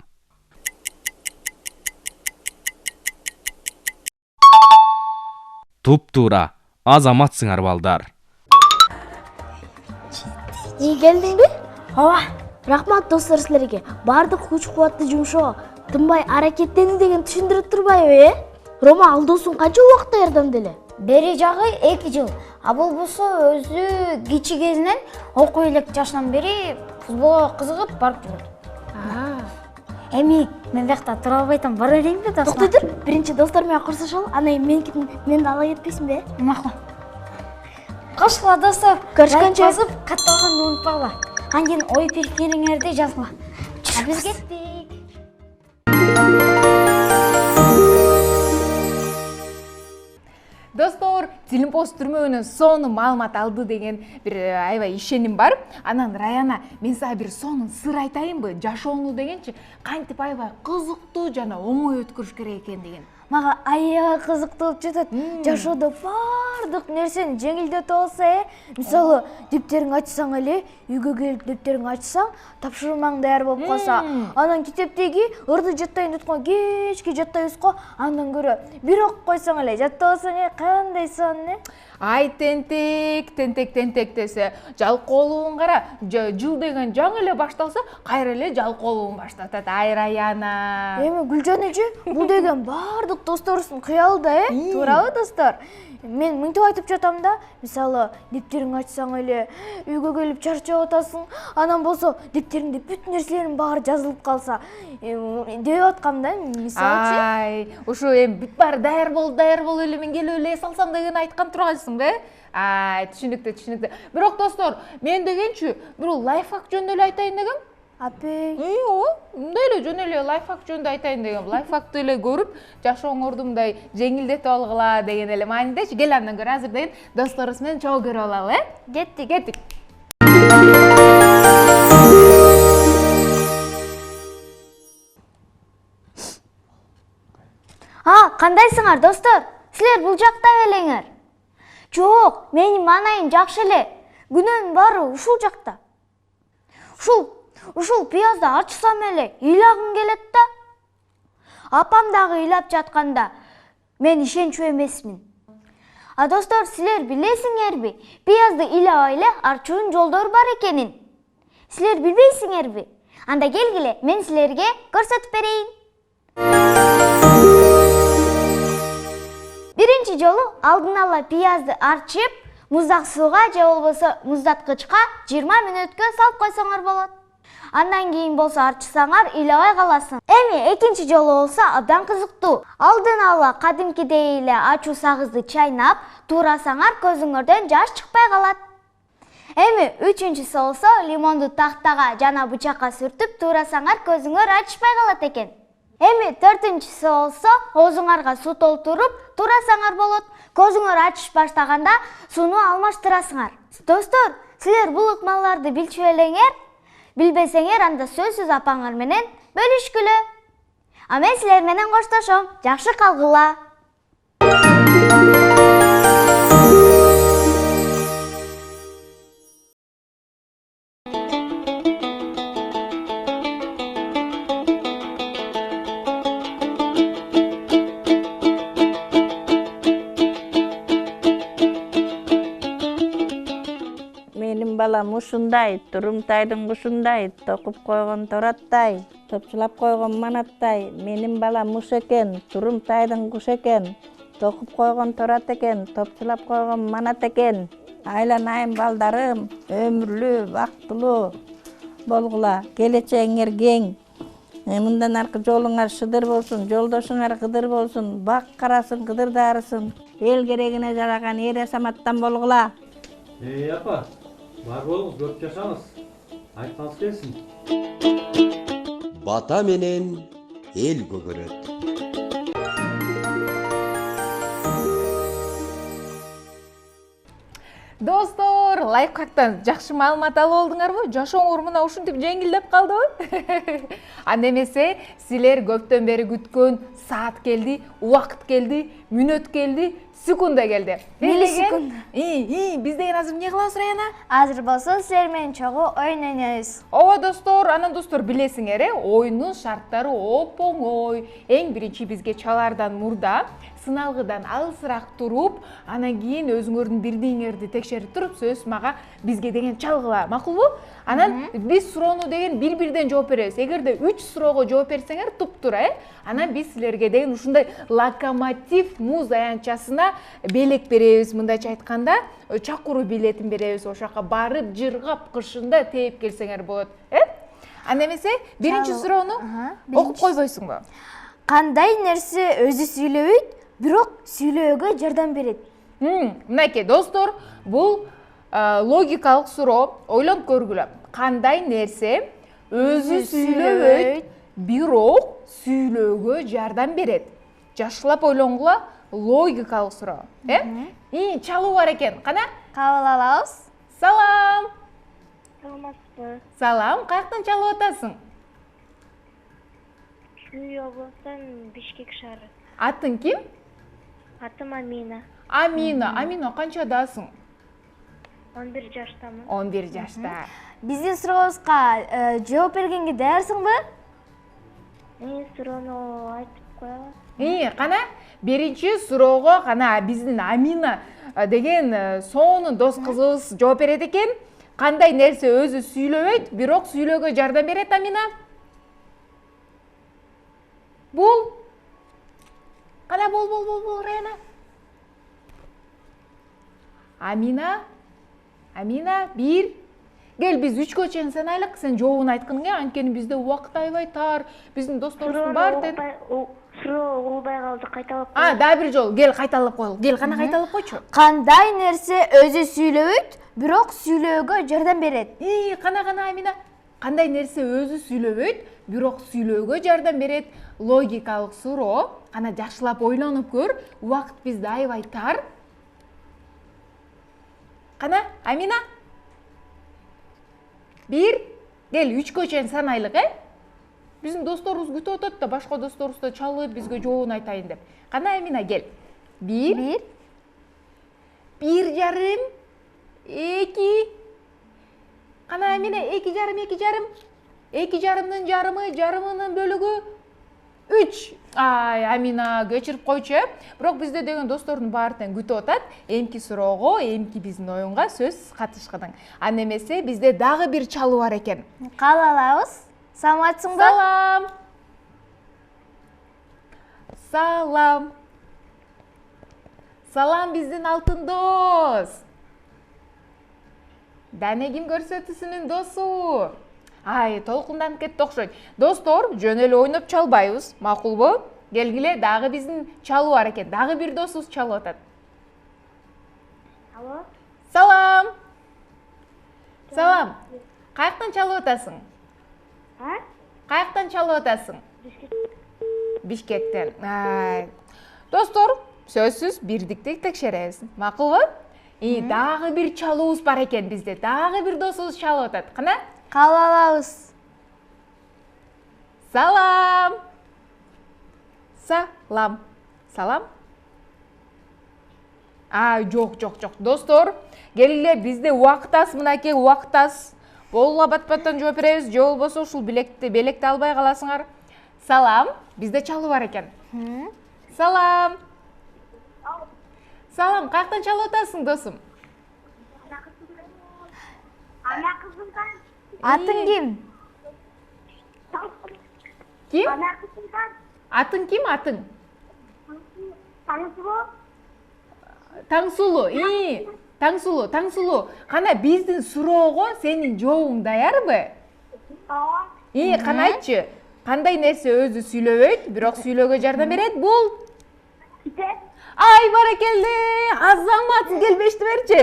Speaker 3: Туп-туура азаматсыңар балдар.
Speaker 1: Келдиңби? Ооба. Рахмат достор силерге. Бардык күч кубатты жумшоо, тынбай аракеттенүү деген түшүндүрүп турбайбы, Рома, ал досуң канча убакыт даярданды эле? Бери жагы 2 жыл. А болбосо өзү кичи кезинен окуй элек жашынан бери футболго кызыгып барып жүрөт. Эми мен биякта тура албай атам, бара берейинби досума? Токтой тур, биринчи достор менен курсушалы, анан мен да ала кетпейсиңби? Макул. Кошкула достор, көрүшкөнчө басып, катталганды унутпагыла. Анан ой пикириңерди жазгыла. Биз кеттик.
Speaker 2: Достор, Зеленпост түрмөгүнөн сонун маалымат алды деген бир аябай ишеним бар. Анан Раяна, мен сага бир сонун сыр айтайынбы? Жашоону дегенчи кантип аябай кызыктуу жана оңой өткөрүш керек экендигин. Мага аябай кызыктуу болуп жатат. Жашоодо бардык нерсени жеңилдетип алса, мисалы, дептериңди ачсаң эле, үйгө келип дептериңди ачсаң, тапшырмаң даяр болуп калса, анан китептеги ырды жаттайын деткөн кечки жаттайбызго, андан көрө бир окуп койсоң эле жаттабасаң кандай сонун, Ай тентек десе, жалкоолугун кара, жыл деген жаңы эле башталса, кайра эле жалкоолугун баштатат. Ай Раяна.
Speaker 1: Эми Гүлжан эже, бул деген бардык досторубуздун кыялы да, туурабы достор? Мен мынтип айтып жатам да, мисалы, дептериңди ачсаң эле, үйгө келип чарчап атасың, анан болсо дептериңде бүт нерселериң баары жазылып калса, деп аткам да, мисалычы.
Speaker 2: Ай, ушу эми бүт баары даяр бол эле, мен келип эле салсам деген айткан тургансың да? Ай, түшүнүктүү. Бирок достор, мен дегенчи, бир лайфхак жөнүндө эле айтайын дегем.
Speaker 1: Апей.
Speaker 2: Ооба, мындай эле жөн эле лайфхак жөнүндө айтайын дегем. Лайфхакты эле көрүп, жашооңорду мындай жеңилдетип алгыла деген эле маанидечи. Кел андан көрө азыр деген досторубуз менен чогуу көрүп алалы, Кеттик.
Speaker 1: Кандайсыңар достор? Силер бул жакта белеңер? Жок, менин маанайым жакшы эле. Күнөөнүн баары ушул жакта. Ушул пиязды ачсам эле ыйлагым келет да. Апам дагы ыйлап жатканда мен ишенчү эмесмин. А достор, силер билесиңерби? Пиязды ыйлабай эле арчуунун жолдору бар экенин. Силер билбейсиңерби? Анда келгиле, мен силерге көрсөтүп берейин. Биринчи жолу алдын ала пиязды арчып, муздак сууга же болбосо муздаткычка 20 мүнөткө салып койсоңор болот. Андан кийин болсо арчысаңар ыйлабай каласың. Эми экинчи жолу болсо абдан кызыктуу. Алдын ала кадимкидей эле ачуу сагызды чайнап, туурасаңар көзүңөрдөн жаш чыкпай калат. Эми үчүнчүсү болсо лимонду тактага жана бычакка сүртүп туурасаңар көзүңөр ачышпай калат экен.
Speaker 9: Эми төртүнчүсү болсо, оозуңарга суу толтуруп турасаңар болот. Көзүңөр ачыш баштаганда сууну алмаштырасыңар. Достор, силер бул ыкмаларды билчү элеңер? Билбесеңер, анда сөзсүз апаңар менен бөлүшкүлө. А мен силер менен коштошом. Жакшы калгыла.
Speaker 11: Менин балам ушундай, Турумтайдын кушундай, токуп койгон тораттай, топчулап койгон манаттай. Менин балам уш экен, Турумтайдын кушу экен, токуп койгон торат экен, топчулап койгон манат экен. Айланайын балдарым, өмүрлүү, бактылуу болгула, келечегиңер кең. Мындан аркы жолуңар шыдыр болсун, жолдошуңар кыдыр болсун, бак карасын, кыдыр дарысын. Эл керегине жараган эр асаматтан болгула.
Speaker 12: Апа, бар болуңуз, көп жашаңыз. Айткаңыз келсин.
Speaker 10: Бата менен эл көгөрөт.
Speaker 2: Достор, лайфхактан жакшы маалымат алып алдыңарбы? Жашооңор мына ушинтип жеңилдеп калдыбы? Анда эмесе, силер көптөн бери күткөн саат келди, убакыт келди, мүнөт келди, секунда келди.
Speaker 1: Миллисекунда.
Speaker 2: Биз деген азыр эмне кылабыз, Раяна?
Speaker 1: Азыр болсо силер менен чогуу оюн ойнойбуз.
Speaker 2: Ооба достор, анан достор билесиңер, оюндун шарттары оп-оңой. Эң биринчи бизге чалаардан мурда сыналгыдан алысыраак туруп, анан кийин өзүңөрдүн билдигиңерди текшерип туруп, сөз мага бизге деген чалгыла. Макулбу? Анан биз суроону деген бир-бирден жооп беребиз. Эгерде 3 суроого жооп берсеңер, туп-туура, анан биз силерге деген ушундай локомотив муз аянтчасына белек беребиз. Мындайча айтканда, чакыруу билетин беребиз. Ошол жака барып, жыргап, кышында тээп келсеңер болот. Анда эмесе, биринчи суроону окуп койбойсуңбу?
Speaker 1: Кандай нерсе өзү сүйлөбөйт, бирок сүйлөөгө жардам берет?
Speaker 2: Мынакей, достор, бул логикалык суроо. Ойлонуп көргүлө. Кандай нерсе өзү сүйлөбөйт, бирок сүйлөөгө жардам берет? Жакшылап ойлонгула, логикалык суроо. Чалуу бар экен. Кана?
Speaker 1: Кабыл алабыз.
Speaker 2: Салам.
Speaker 9: Саламатсызбы?
Speaker 2: Салам, каяктан чалып атасың?
Speaker 9: Чүй областан Бишкек шаары.
Speaker 2: Атың ким?
Speaker 9: Атым Амина.
Speaker 2: Амина, канчадасың?
Speaker 9: 11 жаштамын.
Speaker 2: 11 жашта.
Speaker 1: Биздин сурообузга жооп бергенге даярсыңбы?
Speaker 9: Суроону айтып коелу.
Speaker 2: Кана биринчи суроого кана биздин Амина деген сонун дос кызыбыз жооп берет экен. Кандай нерсе өзү сүйлөбөйт, бирок сүйлөөгө жардам берет, Амина? Бул. Кана бол, Раяна. Амина, бир. Гел, биз 3кө чейин санайлык, сен жообун айткың, анткени бизде убакыт аябай тар. Биздин досторубуздун бар ден.
Speaker 9: Суроо угулбай калды, кайталап кой.
Speaker 2: Дагы бир жолу, гел кайталап коелу. Гел, кана кайталап койчу.
Speaker 1: Кандай нерсе өзү сүйлөбөйт, бирок сүйлөөгө жардам берет?
Speaker 2: Кана, Амина. Кандай нерсе өзү сүйлөбөйт, бирок сүйлөөгө жардам берет? Логикалык суроо. Кана жакшылап ойлонуп көр. Убакыт бизде аябай тар. Кана, Амина? Бир. Гел, 3кө чейин санайлык, Биздин досторубуз күтүп атат да, башка досторубуз да чалып бизге жообун айтайын деп. Кана, Амина, гел. Бир. 1,5. 2. Кана, Амина, 2,5. 2,5-дын жарымынын бөлүгү 3. Амина, кечирип койчу, бирок бизде деген достордун баардыгын күтүп атат. Эмки суроого, эмки биздин оюнга сөз катышкының. Анда эмесе, бизде дагы бир чалуу бар экен.
Speaker 1: Кабыл алабыз. Саламатсыңбы?
Speaker 2: Салам биздин алтын дос. Дане ким көрсөтүүсүнүн досу. Толкунданып кетти окшойт. Достор, жөн эле ойноп чалбайбыз, макулбу? Келгиле, дагы биздин чалуу бар экен. Дагы бир досубуз чалып атат.
Speaker 9: Алло.
Speaker 2: Салам. Каяктан чалып атасың? Каяктан чалып атасың? Бишкектен. Достор, сөзсүз бирдикти текшеребиз. Макулбу? Дагы бир чалуубуз бар экен бизде. Дагы бир досубуз чалып атат. Кана?
Speaker 1: Кабыл алабыз.
Speaker 2: Салам. Салам. Салам. Жок. Достор, келгиле, бизде убакыт аз, мынакей убакыт аз. Болула бат-баттан жооп беребиз, же болбосо ушул белекти албай каласыңар. Салам. Бизде чалуу бар экен. Салам. Салам, каяктан чалып атасың, досум?
Speaker 9: Ана кызым кан.
Speaker 1: Атың ким?
Speaker 2: Ким?
Speaker 9: Ана кызым кан.
Speaker 2: Атың ким, атың?
Speaker 9: Таңсулу.
Speaker 2: Таңсулу. Таңсулу. Кана биздин суроого сенин жообуң даярбы? Кана айтчы. Кандай нерсе өзү сүйлөбөйт, бирок сүйлөөгө жардам берет бул? Ай, баракелде. Азаматсың, келбешти берчи.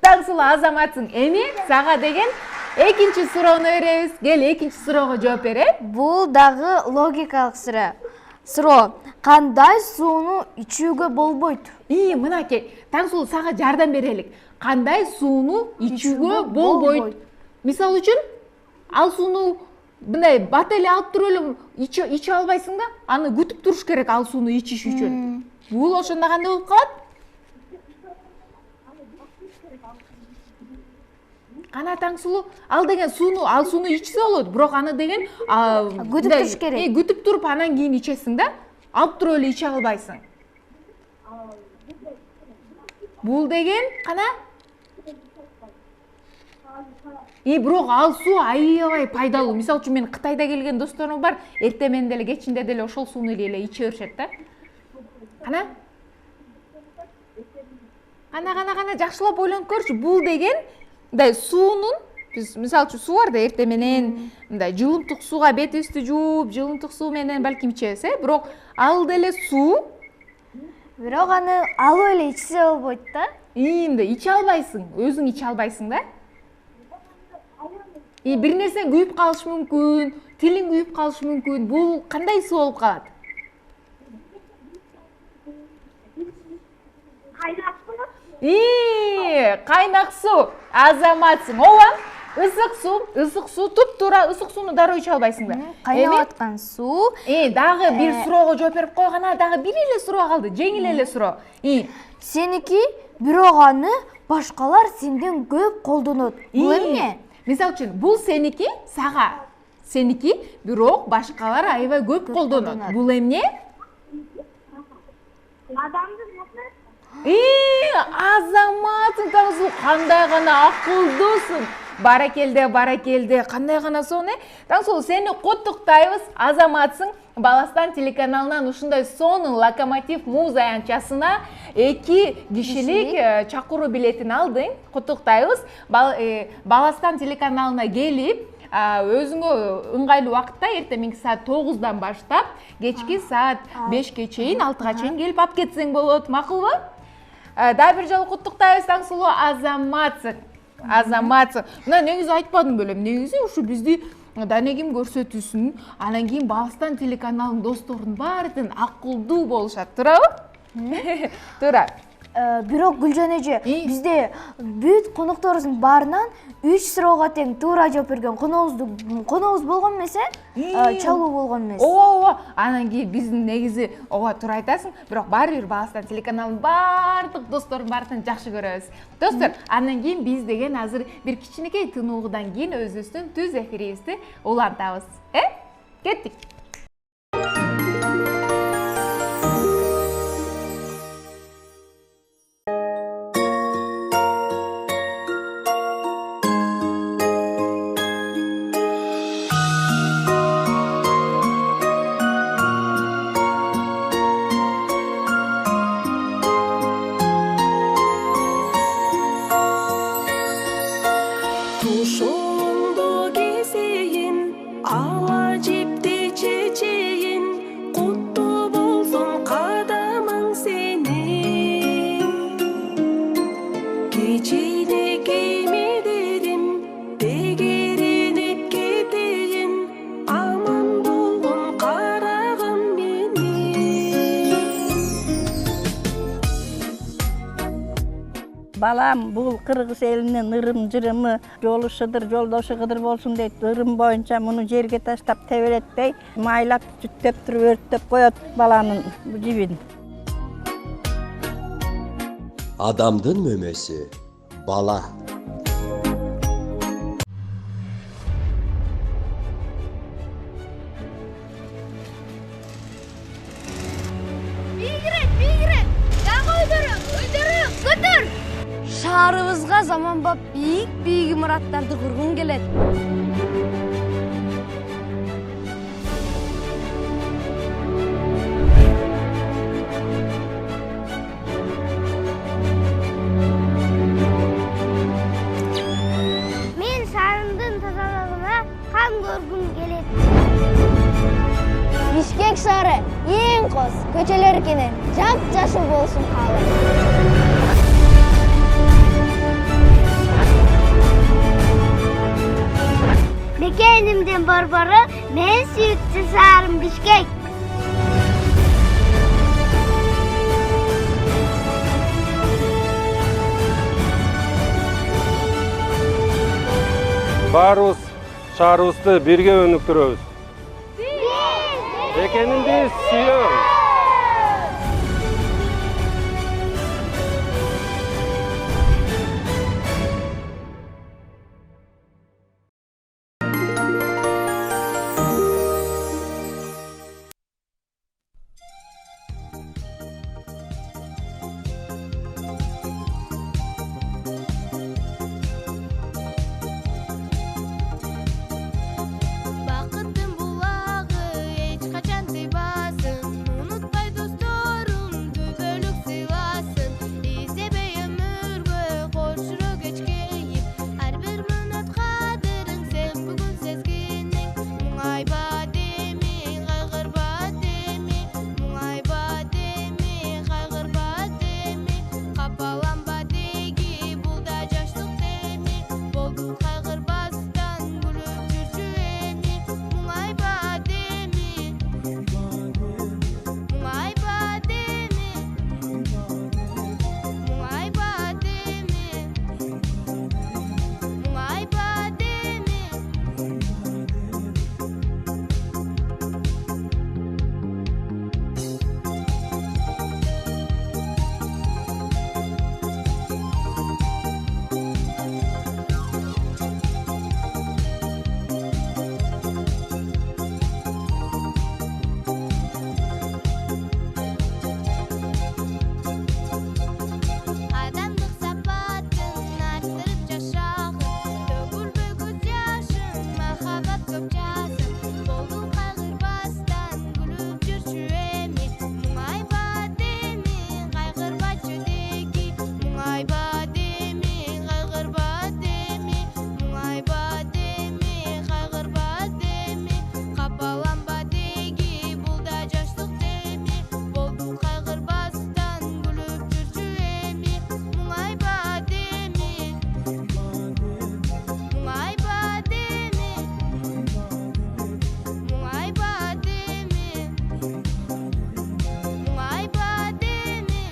Speaker 2: Таңсулу, азаматсың. Эми сага деген экинчи суроону беребиз. Кел, экинчи суроого жооп бере.
Speaker 1: Бул дагы логикалык суроо. Кандай сууну ичүүгө болбойт?
Speaker 2: Мынакей, Таңсулу, сага жардам берелик. Кандай сууну ичүүгө болбойт? Мисалы үчүн, ал сууну мындай бат эле алып туруп эле иче албайсың да, аны күтүп туруш керек ал сууну ичиш үчүн. Бул ошондо кандай болуп калат? Кана Таңсулу, ал сууну ичсе болот, бирок аны деген
Speaker 1: күтүп туруш керек.
Speaker 2: Күтүп туруп анан кийин ичесиң да, алып туруп эле иче албайсың. Бул деген кана? Бирок ал суу аябай пайдалуу. Мисалы үчүн мен Кытайда келген досторум бар, эртең менен деле кечинде деле ошол сууну эле иче беришет да. Кана? Кана жакшылап ойлонуп көрчү. Бул деген мындай суунун, биз мисалы үчүн суу бар да, эртең менен мындай жылымтык сууга бетибизди жууп, жылымтык суу менен балким ичебиз, бирок ал деле суу.
Speaker 1: Бирок аны алып эле ичсе болбойт да.
Speaker 2: Мындай иче албайсың, өзүң иче албайсың да. Бир нерсең күйүп калышы мүмкүн, тилиң күйүп калышы мүмкүн. Бул кандай суу болуп калат?
Speaker 9: Кайнак суу.
Speaker 2: Кайнак суу. Азаматсың. Ооба. Ысык суу, туп-туура ысык сууну дароо иче албайсың да.
Speaker 1: Кайнап аткан суу.
Speaker 2: Дагы бир суроого жооп берип койгона, дагы бир эле суроо калды. Жеңил эле суроо.
Speaker 1: Сеники, бирок аны башкалар сенден көп колдонот. Бул эмне?
Speaker 2: Мисалы үчүн, бул сеники, сага. Сеники, бирок башкалар аябай көп колдонот. Бул эмне?
Speaker 9: Адамдын нерсе.
Speaker 2: Азаматсың, Таңсулу, кандай гана акылдуусуң. Баракелде, кандай гана сонун, Таңсулу, сени куттуктайбыз, азаматсың. Баластан телеканалынан ушундай сонун Локомотив муз аянтчасына 2 кишилик чакыруу билетин алдың. Куттуктайбыз. Баластан телеканалына келип, өзүңө ыңгайлуу убакытта эртең мененки саат 9-дан баштап, кечки саат 5-ке чейин, 6-га чейин келип алып кетсең болот. Макулбу? Дагы бир жолу куттуктайбыз, Таңсулу, азаматсың. Мына негизи айтпадым белем. Негизи ушу бизди Данегим көрсөтүүсүн, анан кийин Баластан телеканалынын досторунун баардын акылдуу болушат, туурабы? Туура.
Speaker 1: Бирок Гүлжан эже, бизде бүт конокторубуздун баарынан 3 суроого тең туура жооп берген коногубуз болгон эмес, чалуу болгон эмес.
Speaker 2: Ооба, анан кийин биздин негизи туура айтасың, бирок баары бир Баластан телеканалынын баардык досторун баардыгын жакшы көрөбүз. Достор, анан кийин биз деген азыр бир кичинекей тынуудан кийин өзүбүздүн түз эфирибизди улантабыз. Кеттик.
Speaker 4: Аман болгон карагым менен
Speaker 11: балам бул кыргыз элинин ырым-жырымы, жолу шыдыр, жолдошу кыдыр болсун дейт. Ырым боюнча муну жерге таштап тебелетпей, майлап, жүттөп туруп өрттөп коет баланын жибин.
Speaker 10: Adamdın mömösü bala.
Speaker 9: Бигирет, дагы көтөр. Шаарыбызга заманбап бийик имараттарды кургун келет. Мен шаарымдын тазалыгына кам көргүм келет. Бишкек шаары эң коз, көчөлөр кенен жап-жашыл болсун каалайм. Мекенімден барбары, мен сүйікті шаарым Бишкек.
Speaker 12: Баарыбыз шаарыбызды бирге өнүктүрөбүз. Мекенimди сүйөм.
Speaker 4: Бақыттың бұлағы еш қачан тыйбасын, ұнытпай досторым төбөлүк сыйласын. Изебей өмүргө кош жүрөк кечкейип, ар бир мүнөт кадырың сен бүгүн сезгениң. Мұңайба деми, кайгырба деми, мұңайба деми, кайгырба деми, капаланба деги, бул да жаштык деми, болду кайгырбастан күлүп жүрчү эми. Мұңайба деми, мұңайба деми, мұңайба деми, мұңайба деми. Адамдык сапатын арттырып жашагын, төгүлбөй көз жашын, махаббат көп жасын. Болду кайгырбастан күлүп жүрчү эми. Мұңайба деми, кайгырбачы деги, мұңайба деми, кайгырба деми, мұңайба деми, кайгырба деми, капаланба деги, бул да жаштык деми, болду кайгырбастан күлүп жүрчү эми. Мұңайба деми, мұңайба деми, мұңайба деми, мұңайба деми.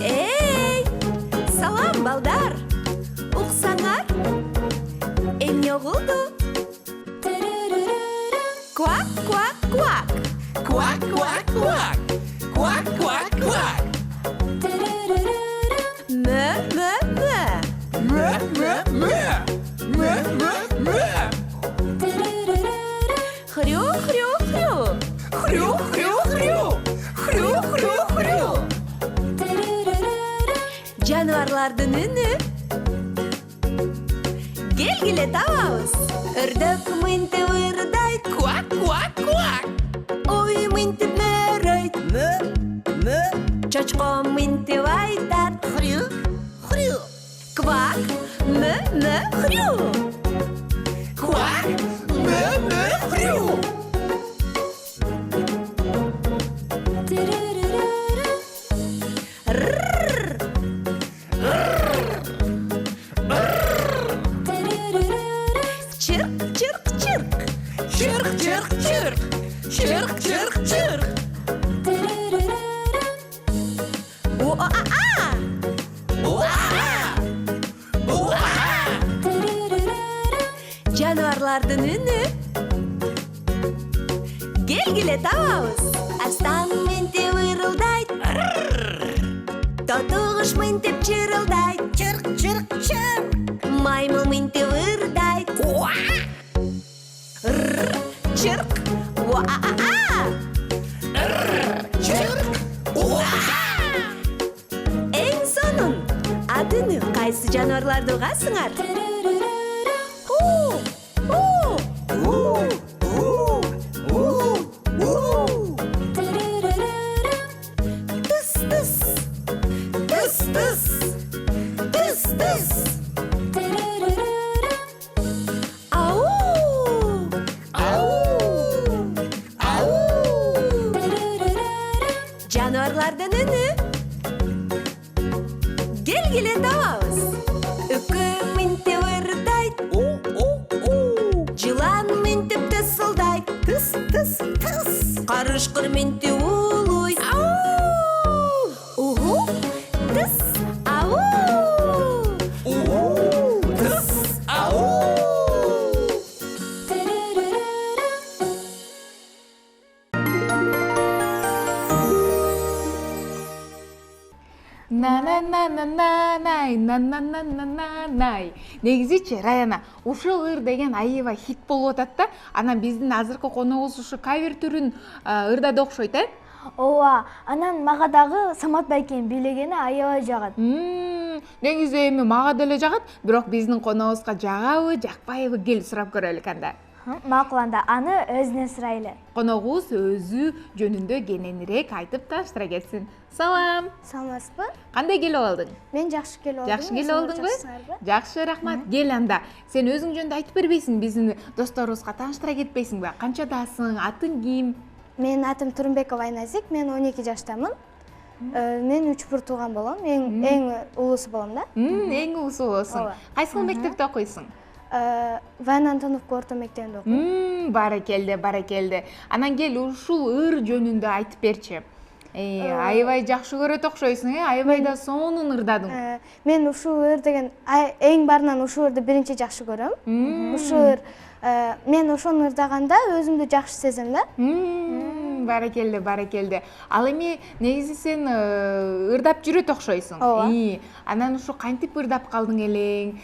Speaker 13: Эй, салам балдар. Уксаңар, эмне болду? Квак, квак, квак. Квак, квак, квак. Квак, квак, квак. Мө, мө, мө. Мө, мө, мө. Мө, мө, мө. Хрю, хрю, хрю. Хрю, хрю, хрю. Хрю, хрю, хрю. Жануарлар үнү келгиле табабыз. Үрдөк мынтип ырдайт, куак, куак, куак. Ой, мынтип мөрөйт, мө. Чочко мынтип айтат, хрю, хрю. Квак, мө, хрю. Квак, мө, хрю. Чырк. Жануарлардын үнү келгиле табабыз. Арстан мынтип ырылдайт, тотугуш мынтип чырылдайт, чырк. Маймыл мынтип ырдайт, чырк. Эң сонун адыны кайсы жануарларды угасыңар? Тыс. Жануарлардын үнү келгиле табабыз. Үкү мынтип ырдайт, жылан мынтип тысылдайт, тыс. Карышкыр мынтип улуйт, тыс.
Speaker 2: На-на-на-на-най. Негизичи Раяна, ушул ыр деген аябай хит болуп атат да. Анан биздин азыркы коногубуз ушу кавер түрүн ырдады окшойт,
Speaker 1: Ооба, анан мага дагы Самат байкенин бийлегени аябай жагат.
Speaker 2: Негизи эми мага деле жагат, бирок биздин коногубузга жагабы, жакпайбы келип сурап көрөлүк анда.
Speaker 1: Макул, анда аны өзүнөн сурайлы.
Speaker 2: Коногубуз өзү жөнүндө кененирээк айтып тааныштыра кетсин. Салам.
Speaker 1: Саламатсызбы?
Speaker 2: Кандай келип алдың?
Speaker 1: Мен жакшы келип алдым.
Speaker 2: Жакшы келип алдыңбы? Жакшы, рахмат. Кел анда. Сен өзүң жөнүндө айтып бербейсиң, биздин досторубузга тааныштыра кетпейсиңби? Канчадасың? Атың ким?
Speaker 1: Менин атым Турунбекова Айназик, мен 12 жаштамын. Мен 3 бур тууган болом, эң улуусу болом да.
Speaker 2: Эң улуусу болосуң. Кайсыл мектепте окуйсуң?
Speaker 1: Ван Антоновка орто мектебинде окуйм.
Speaker 2: Баракелде. Анан кел ушул ыр жөнүндө айтып берчи. Аябай жакшы көрөт окшойсуң, аябай да сонун ырдадың.
Speaker 1: Мен ушул ыр деген эң баарынан ушул ырды биринчи жакшы көрөм. Ушул ыр мен ошону ырдаганда өзүмдү жакшы сезем да.
Speaker 2: Баракелде. Ал эми негизи сен ырдап жүрөт окшойсуң. Анан ушу кантип ырдап калдың элең?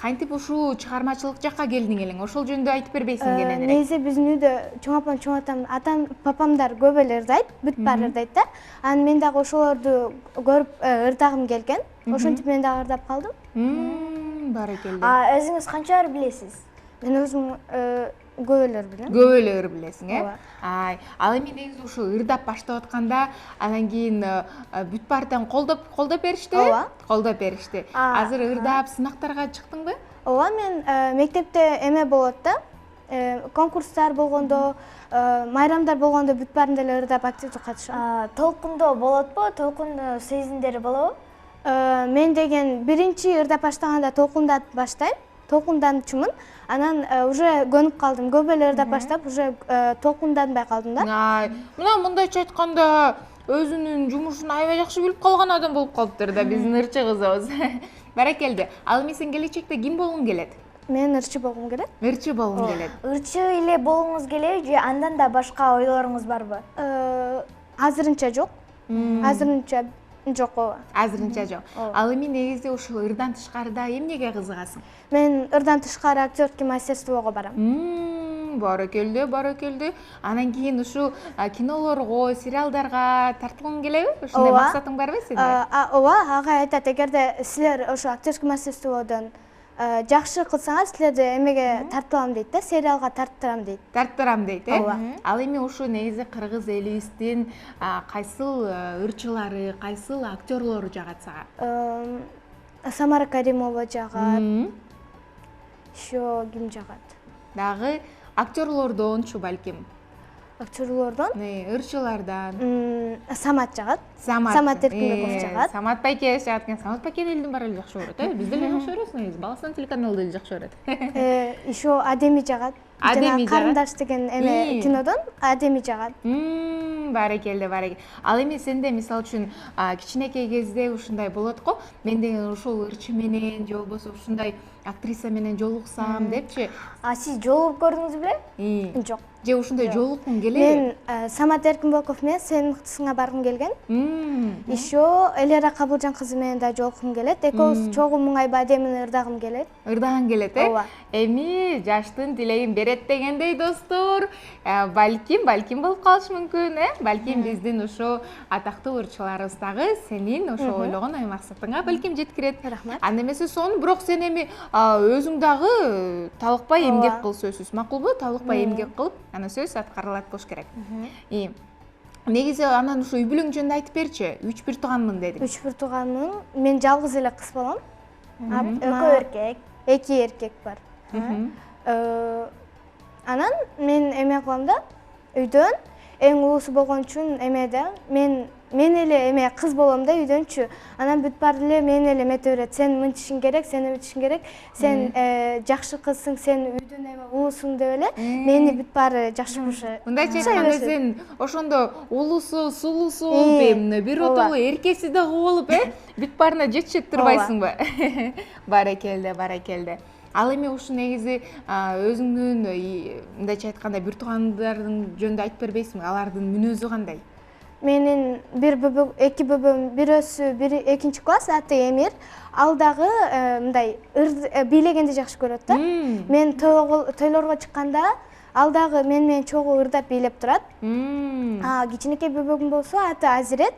Speaker 2: Кантип ушул чыгармачылык жакка келдиң элең? Ошол жөнүндө айтып бербейсиң кененирээк?
Speaker 1: Негизи биздин үйдө чоң апам, чоң атам, атам, папамдар көп эле ырдайт, бүт баары ырдайт да. Анан мен дагы ошолорду көрүп ырдагым келген. Ошентип мен дагы ырдап калдым.
Speaker 2: Баракелде.
Speaker 1: Өзүңүз канча ыр билесиз? Мен өзүм көп эле ыр билем.
Speaker 2: Көп эле ыр билесиң, Ал эми негизи ушу ырдап баштап атканда, анан кийин бүт баардан колдоп беришти? Колдоп беришти. Азыр ырдап сынактарга чыктыңбы?
Speaker 1: Ооба, мен мектепте эме болот да. Конкурстар болгондо, майрамдар болгондо бүт баарында эле ырдап активдүү катышам. Толкундоо болотпу? Толкун сезимдери болобу? Мен деген биринчи ырдап баштаганда толкундап баштайм. Толкунданчумун. Анан уже көнүп калдым. Көп эле ырдап баштап, уже толкунданбай калдым да.
Speaker 2: Мына мындайча айтканда, өзүнүн жумушун аябай жакшы билип калган адам болуп калыптыр да биздин ырчы кызыбыз. Баракелде. Ал эми сен келечекте ким болгуң келет?
Speaker 1: Мен ырчы болгум келет.
Speaker 2: Ырчы болгуң келет.
Speaker 1: Ырчы эле болгуңуз келеби же андан да башка ойлоруңуз барбы? Азырынча жок. Азырынча жок.
Speaker 2: Азырынча жок. Ал эми негизи ушул ырдан тышкарыда эмнеге кызыгасың?
Speaker 1: Мен ырдан тышкары актёрский мастерствого барам.
Speaker 2: Баракелде. Анан кийин ушу кинолорго, сериалдарга тартылгың келеби? Ушундай максатың барбы сенде?
Speaker 1: Ооба, ага айтат, эгерде силер ошо актерский мастерстводон жакшы кылсаңар, силерди эмеге тартылам дейт да, сериалга тарттырам дейт.
Speaker 2: Тарттырам дейт, э?
Speaker 1: Ооба.
Speaker 2: Ал эми ушу негизи кыргыз элибиздин кайсыл ырчылары, кайсыл актерлору жагат сага?
Speaker 1: Самара Каримова жагат. Еще ким жагат?
Speaker 2: Дагы актерлордончу балким.
Speaker 1: Актерлордон?
Speaker 2: Ырчылардан.
Speaker 1: Самат жагат.
Speaker 2: Самат
Speaker 1: Эркинбеков жагат.
Speaker 2: Самат байке жагат экен. Самат байкени элдин баары эле жакшы көрөт, э? Биз деле жакшы көрөбүз негизи. Баластан телеканалды эле жакшы көрөт.
Speaker 1: Еще Адеми жагат.
Speaker 2: Адеми жагат.
Speaker 1: Карындаш деген эме кинодон Адеми жагат.
Speaker 2: Баракелде. Ал эми сенде мисалы үчүн кичинекей кезде ушундай болот го. Мен деген ушул ырчы менен же болбосо ушундай актриса менен жолуксам депчи.
Speaker 1: Сиз жолугуп көрдүңүз беле? Жок.
Speaker 2: Же ушундай жолуккун келеби?
Speaker 1: Мен Самат Эркинбеков менен Сен мыктысыңа баргым келген. Еще Элера Кабылжан кызы менен да жолуккум келет. Экөөбүз чогуу муңайбы Адемини ырдагым келет.
Speaker 2: Ырдагың келет, э?
Speaker 1: Ооба.
Speaker 2: Эми жаштын тилегин берет дегендей достор. Балким болуп калышы мүмкүн, э? Балким биздин ошо атактуу ырчыларыбыз дагы сенин ошо ойлогон ой максатыңа балким жеткирет.
Speaker 1: Рахмат.
Speaker 2: Анда эмесе сонун, бирок сен эми өзүң дагы талыкпай эмгек кыл, сөзсүз. Макулбу? Талыкпай эмгек кылып, ана сөз аткарылат болуш керек. Негизи анан ушу үй бүлөң жөнүндө айтып берчи. 3 бир тууганмын дедиң.
Speaker 1: 3 бир тууганмын. Мен жалгыз эле кыз балам.
Speaker 9: Экөө эркек.
Speaker 1: 2 эркек бар. Анан мен эме кылам да, үйдөн эң улуусу болгон үчүн эмеде мен эле эме кыз болом да үйдөнчү. Анан бүт баары эле мен эле эмете берет. Сен мынтишиң керек, сен эметишиң керек. Сен жакшы кызсың, сен үйдөн эме улуусуң деп эле мени бүт баары жакшы көрүшөт.
Speaker 2: Мындайча айтканда сен ошондо улуусу, сулуусу болуп, бир отогу эркеси дагы болуп, бүт баарына жетишет турбайсыңбы? Баракелде. Ал эми ушу негизи өзүңдүн мындайча айтканда бир туугандардын жөнүндө айтып бербейсиңби? Алардын мүнөзү кандай?
Speaker 1: Менин эки бөбөм, бирөөсү 2 класс, аты Эмир. Ал дагы мындай бийлегенди жакшы көрөт да. Мен тойлорго чыкканда ал дагы мен менен чогуу ырдап бийлеп турат. Кичинекей бөбөгүм болсо аты Азирет.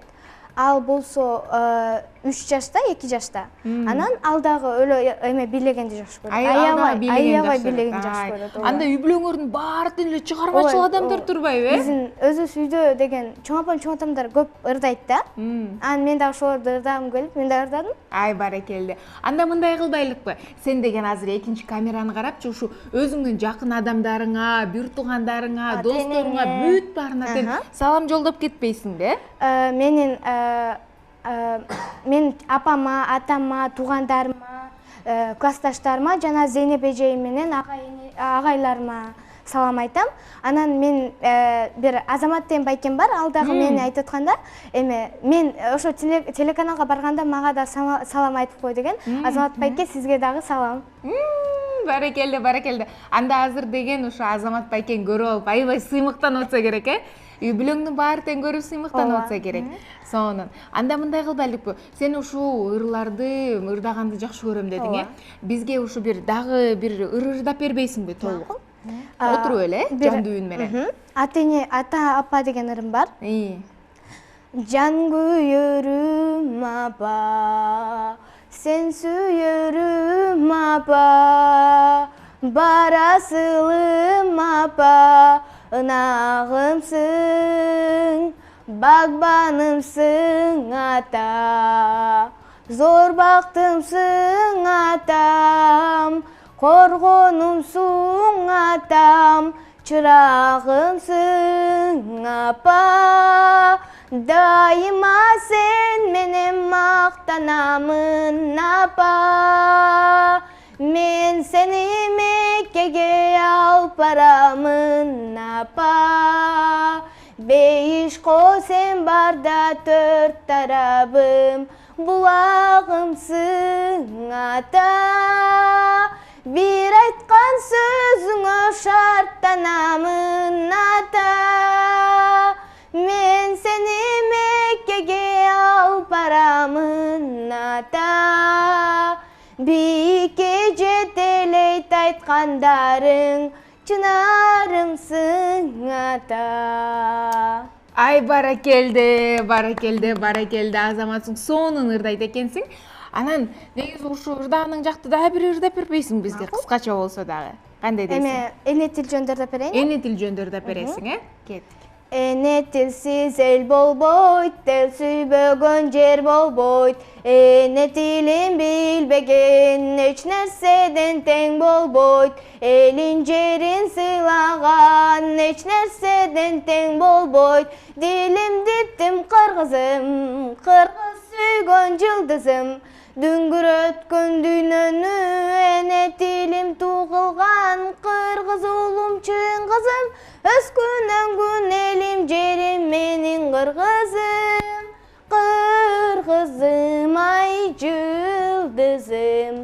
Speaker 1: Ал болсо 3 жашта, 2 жашта. Анан ал дагы өлө эме бийлегенди жакшы көрөт. Аябай бийлегенди жакшы көрөт.
Speaker 2: Анда үй бүлөңөрдүн баардын эле чыгармачыл адамдар турбайбы,
Speaker 1: Биздин өзүбүз үйдө деген чоң апам, чоң атамдар көп ырдайт да. Анан мен дагы ошолорду ырдагым келип, мен да ырдадым.
Speaker 2: Баракелде. Анда мындай кылбайлыкпы? Сен деген азыр экинчи камераны карапчы, ушу өзүңдүн жакын адамдарыңа, бир туугандарыңа, досторуңа, бүт баарына тең салам жолдоп кетпейсиңби?
Speaker 1: Мен апама, атама, туугандарыма, классташтарыма жана Зейнеп эжейим менен агайларыма салам айтам. Анан мен бир Азамат деген байкем бар, ал дагы мени айтып атканда, мен ошо телеканалга барганда мага да салам айтып кой деген. Азамат байке, сизге дагы салам.
Speaker 2: Баракелде. Анда азыр деген ушу Азамат байкен көрүп алып, аябай сыймыктанып атса керек, үй бүлөңдүн баары тең көрүп сыймыктанып атса керек. Сонун. Анда мындай кылбайлыкпы? Сен ушул ырларды, ырдаганды жакшы көрөм дедиң, э? Бизге ушу дагы бир ыр ырдап бербейсиңби толук? Отуруп эле, жандуу үн менен.
Speaker 1: Ата апа деген ырым бар. Жан күйөрүм апа, сен сүйөрүм апа, барасылым апа, ынагымсың, багбанымсың ата, зор бактымсың атам, коргонумсуң атам, чырагымсың апа, дайыма сен менен мактанамын апа, мен сени Меккеге алып барамын апа, бейишко сен барда төрт тарабым булагымсың ата, бир айткан сөзүңө шарттанамын ата, мен сени Меккеге алып барамын ата, бийикке жетелейт айткандарың,
Speaker 9: чынарымсың ата.
Speaker 2: Ай, баракелде, Азаматсың сонун ырдайт экенсиң. Анан негизи ушу ырдагың жакты дагы бир ырдап бербейсиң бизге, кыскача болсо дагы. Кандай дейсиң?
Speaker 9: Эме эне тил жөндөр деп берейин.
Speaker 2: Эне тил жөндөр деп бересиң, Кеттик.
Speaker 9: Эне тилсиз эл болбойт, тел сүйбөгөн жер болбойт. Эне тилин билбеген эч нерседен тең болбойт. Элин жерин сыйлаган эч нерседен тең болбойт. Дилим диттим кыргызым, кыргыз сүйгөн жылдызым. Дүңгүрөткөн дүйнөнү эне тилим тугулган, кыргыз улум чын кызым. Өскүнөн күн элим жерим менин кыргызым. Кыргызым ай жылдызым.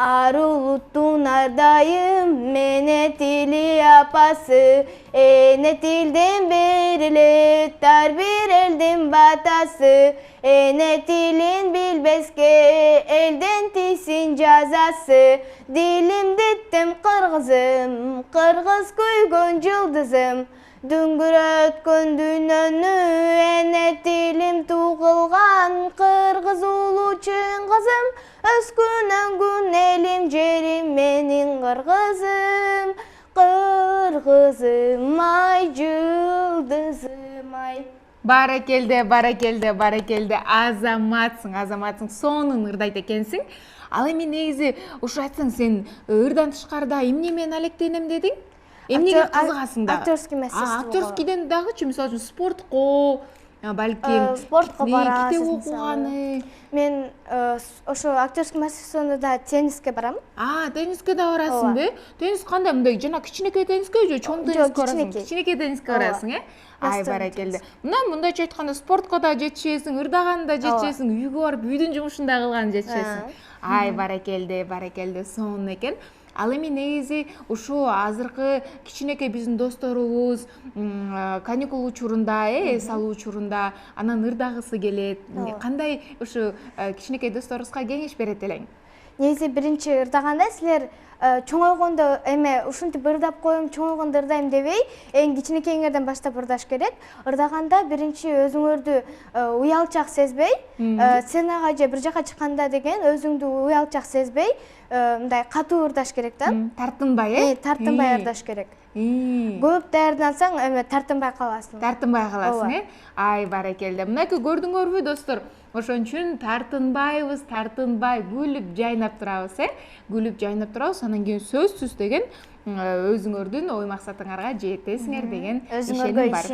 Speaker 9: Ар улуттун ардайым мене тили апасы. Эне тилден берилет ар бир элдин батасы. Эне тилин билбеске элден тийсин жазасы. Дилим диттим кыргызым, кыргыз күйгөн жылдызым. Дүңгүрөткөн дүйнөнү эне тилим тугулган, кыргыз улуу чын кызым. Өскүнөн күн элим жерим менин кыргызым. Кыргызым ай жылдызым ай.
Speaker 2: Баракелде, Азаматсың, сонун ырдайт экенсиң. Ал эми негизи ушу айтсаң, сен ырдан тышкарда эмне менен алектенем дедиң? Эмнеге кызыгасың да?
Speaker 9: Актерский мастерство.
Speaker 2: Актерскийден дагы мисалы үчүн спортко, балким
Speaker 9: спортко барасың.
Speaker 2: китеп окуганы.
Speaker 9: Мен ошо актерский мастерствону да тенниске барам.
Speaker 2: Тенниске да барасыңбы? Теннис кандай, мындай жана кичинекей тенниске же чоң тенниске барасың? Кичинекей тенниске барасың, Ай, баракелде. Мындайча айтканда спортко да жетишесиң, ырдаганы да жетишесиң, үйгө барып үйдүн жумушун да кылганы жетишесиң. Ай, баракелде, сонун экен. Ал эми негизи ушу азыркы кичинекей биздин досторубуз каникул учурунда, эс алуу учурунда анан ырдагысы келет. Кандай ушу кичинекей досторубузга кеңеш берет элең?
Speaker 9: Негизи биринчи ырдаганда силер чоңойгондо эме ушинтип ырдап коем, чоңойгондо ырдайм дебей, эң кичинекейиңерден баштап ырдаш керек. Ырдаганда биринчи өзүңөрдү уялчак сезбей, сценага же бир жака чыкканда деген өзүңдү уялчак сезбей, мындай катуу ырдаш керек да.
Speaker 2: Тартынбай,
Speaker 9: тартынбай ырдаш керек. Көп даярдансаң, эме тартынбай каласың.
Speaker 2: Ай, баракелде. Мынакы көрдүңөрбү, достор? Ошон үчүн тартынбайбыз, күлүп жайнап турабыз, Күлүп жайнап турабыз, анан кийин сөзсүз деген өзүңөрдүн ой максатыңарга жетесиңер деген ишеним бар.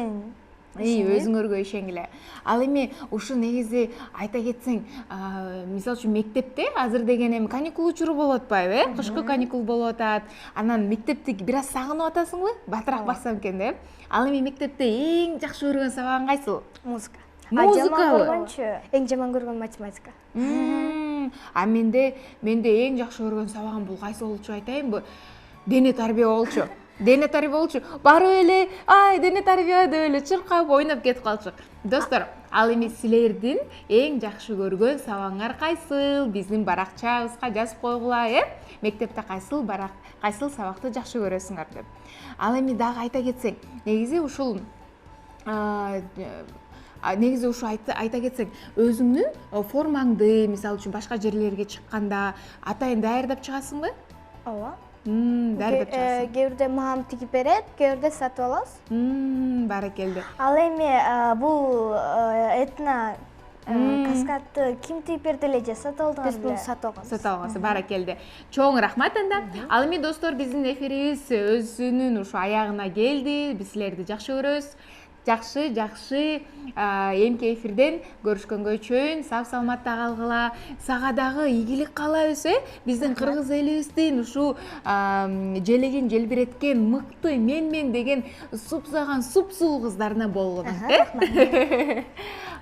Speaker 2: Өзүңөргө ишенгиле. Ал эми ушу негизи айта кетсең, мисалы үчүн мектепте азыр деген эми каникул учуру болуп атпайбы, кышкы каникул болуп атат. Анан мектепти бир аз сагынып атасыңбы? Батыраак барсам экен деп. Ал эми мектепте эң жакшы көргөн сабагың кайсыл?
Speaker 9: Музыка.
Speaker 2: Музыкабы?
Speaker 9: Эң жаман көргөн математика.
Speaker 2: Менде эң жакшы көргөн сабагым бул кайсы болчу айтайынбы? Дене тарбия болчу. Барып эле, дене тарбия деп эле чыркап, ойноп кетип калчук. Достор, ал эми силердин эң жакшы көргөн сабагыңар кайсыл? Биздин баракчабызга жазып койгула, Мектепте кайсыл сабакты жакшы көрөсүңөр деп. Ал эми дагы айта кетсең, негизи ушу айта кетсең, өзүңдүн формаңды, мисалы үчүн башка жерлерге чыкканда атайын даярдап чыгасыңбы?
Speaker 9: Ооба.
Speaker 2: Даярдап чыгасың.
Speaker 9: Кээ бирде мамам тигип берет, кээ бирде сатып алабыз.
Speaker 2: Баракелде.
Speaker 9: Ал эми бул этна каскадты ким тигип берди эле же сатып алдыңар? Биз буну сатып алганбыз.
Speaker 2: Сатып алгансыз, баракелде. Чоң рахмат анда. Ал эми достор, биздин эфирибиз өзүнүн ушу аягына келди. Биз силерди жакшы көрөбүз. Жакшы, эмки эфирден көрүшкөнгө чейин сак саламатта калгыла. Сага дагы ийгилик каалайбыз, биздин кыргыз элибиздин ушу желегин желбиреткен мыкты мен деген супсаган супсуу кыздарына болгуна.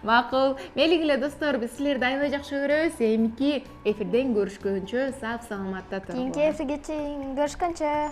Speaker 2: Макул. Мейлиңиле достор, биз силерди аябай жакшы көрөбүз. Эмки эфирден көрүшкөнчө сак саламатта туруңуздар.
Speaker 9: Кийинки эфирге чейин көрүшкөнчө.